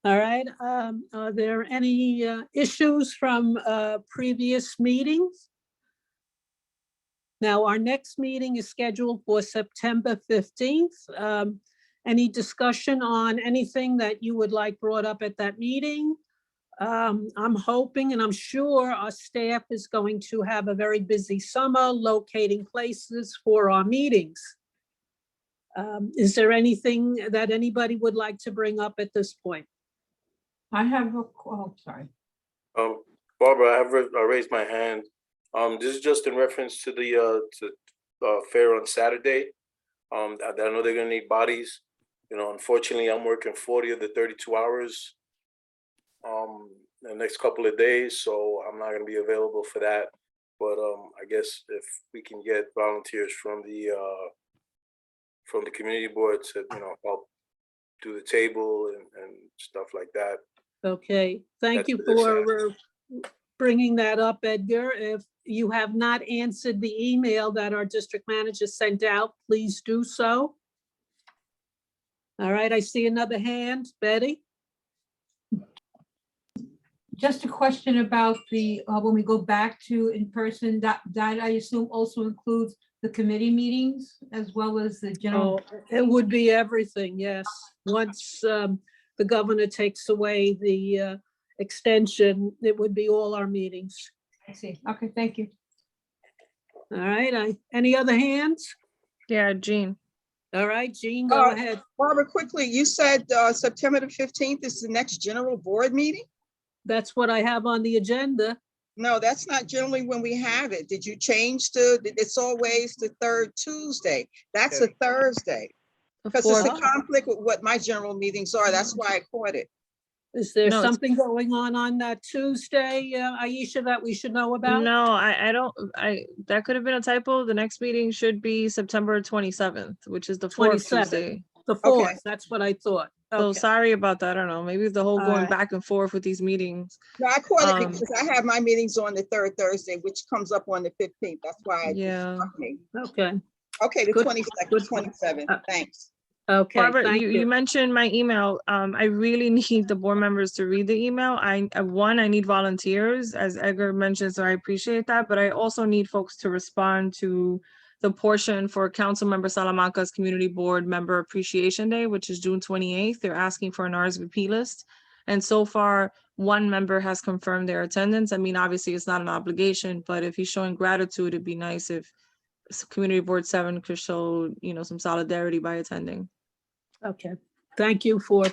Speaker 3: All right, are there any issues from previous meetings? Now, our next meeting is scheduled for September 15th. Any discussion on anything that you would like brought up at that meeting? I'm hoping and I'm sure our staff is going to have a very busy summer locating places for our meetings. Is there anything that anybody would like to bring up at this point?
Speaker 2: I have a, oh, sorry.
Speaker 7: Barbara, I have raised my hand. This is just in reference to the fair on Saturday. I know they're gonna need bodies. You know, unfortunately, I'm working 40 of the 32 hours the next couple of days, so I'm not gonna be available for that. But I guess if we can get volunteers from the community board to, you know, help do the table and stuff like that.
Speaker 3: Okay, thank you for bringing that up, Edgar. If you have not answered the email that our district manager sent out, please do so. All right, I see another hand. Betty?
Speaker 2: Just a question about the, when we go back to in-person, that I assume also includes the committee meetings as well as the general.
Speaker 3: Oh, it would be everything, yes. Once the governor takes away the extension, it would be all our meetings.
Speaker 2: I see. Okay, thank you.
Speaker 3: All right, any other hands?
Speaker 10: Yeah, Jean.
Speaker 3: All right, Jean, go ahead.
Speaker 11: Barbara, quickly, you said September the 15th is the next general board meeting?
Speaker 3: That's what I have on the agenda.
Speaker 11: No, that's not generally when we have it. Did you change it's always the third Tuesday. That's a Thursday. Because it's a conflict with what my general meetings are. That's why I caught it.
Speaker 3: Is there something going on that Tuesday, Aisha, that we should know about?
Speaker 10: No, I don't, that could have been a typo. The next meeting should be September 27th, which is the fourth
Speaker 3: 27th.
Speaker 10: Tuesday.
Speaker 3: The fourth, that's what I thought.
Speaker 10: So sorry about that. I don't know. Maybe the whole going
Speaker 3: right.
Speaker 10: back and forth with these meetings.
Speaker 11: No, I caught it because I have my meetings on the third Thursday, which comes up on the 15th. That's why me.
Speaker 3: Okay.
Speaker 11: Okay, the
Speaker 3: Good.
Speaker 11: 22nd, 27th. Thanks.
Speaker 3: Okay,
Speaker 10: Barbara,
Speaker 3: thank
Speaker 10: you mentioned my email. I really need the board members to read the email. I need volunteers, as Edgar mentioned, so I appreciate that. But I also need folks to respond to the portion for Councilmember Salamanca's Community Board Member Appreciation Day, which is June 28th. They're asking for an RSVP list. And so far, one member has confirmed their attendance. I mean, obviously it's not an obligation, but if he's showing gratitude, it'd be nice if Community Board 7 could show, you know, some solidarity by attending.
Speaker 3: Okay, thank you for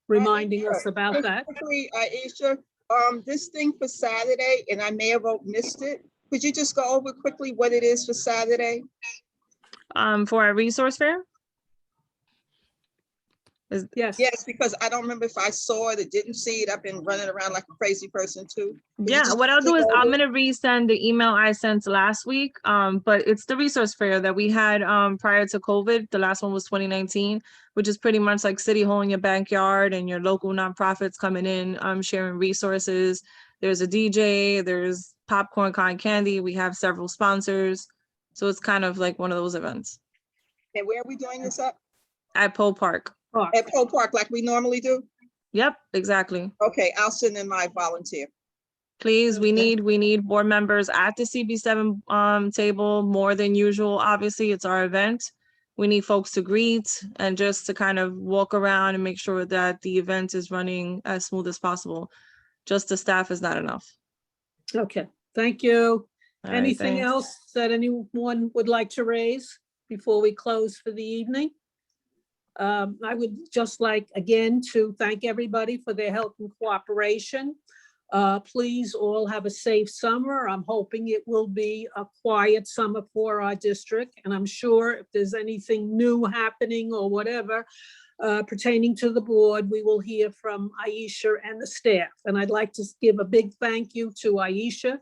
Speaker 3: reminding us about that.
Speaker 11: Quickly, Aisha, this thing for Saturday, and I may have missed it. Could you just go over quickly what it is for Saturday?
Speaker 10: For our resource fair?
Speaker 3: Yes.
Speaker 11: Yes, because I don't remember if I saw it or didn't see it. I've been running around like a crazy person too.
Speaker 10: Yeah, what I'll do is I'm gonna resend the email I sent last week. But it's the resource fair that we had prior to COVID. The last one was 2019, which is pretty much like City Hall in your backyard and your local nonprofits coming in, sharing resources. There's a DJ, there's popcorn, cotton candy. We have several sponsors. So it's kind of like one of those events.
Speaker 11: And where are we doing this at?
Speaker 10: At Poe Park.
Speaker 11: At Poe Park, like we normally do?
Speaker 10: Yep, exactly.
Speaker 11: Okay, I'll send in my volunteer.
Speaker 10: Please, we need board members at the CB7 table more than usual. Obviously, it's our event. We need folks to greet and just to kind of walk around and make sure that the event is running as smooth as possible. Just the staff is not enough.
Speaker 3: Okay, thank you.
Speaker 10: All right,
Speaker 3: Anything
Speaker 10: thanks.
Speaker 3: else that anyone would like to raise before we close for the evening? I would just like, again, to thank everybody for their help and cooperation. Please all have a safe summer. I'm hoping it will be a quiet summer for our district, and I'm sure if there's anything new happening or whatever pertaining to the board, we will hear from Aisha and the staff. And I'd like to give a big thank you to Aisha,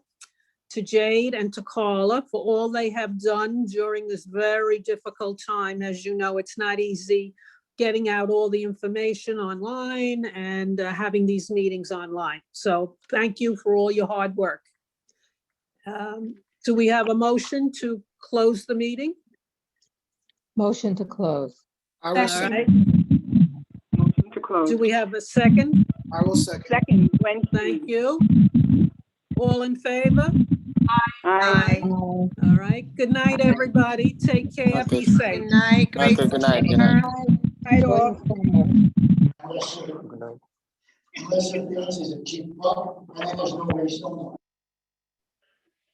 Speaker 3: to Jade, and to Carla for all they have done during this very difficult time. As you know, it's not easy getting out all the information online and having these meetings online. So thank you for all your hard work. Do we have a motion to close the meeting?
Speaker 23: Motion to close.
Speaker 16: I will
Speaker 3: All
Speaker 16: second.
Speaker 3: right.
Speaker 6: Motion to close.
Speaker 3: Do we have a second?
Speaker 16: I will second.
Speaker 6: Second, Gwen.
Speaker 3: Thank you. All in favor?
Speaker 6: Aye.
Speaker 3: All right. Good night, everybody. Take care. Be safe.
Speaker 13: Good night. Great.
Speaker 25: Okay, good night, good night.
Speaker 11: Night all.
Speaker 25: Good night.
Speaker 14: Unless everybody else is a keep up, I think there's no way it's going.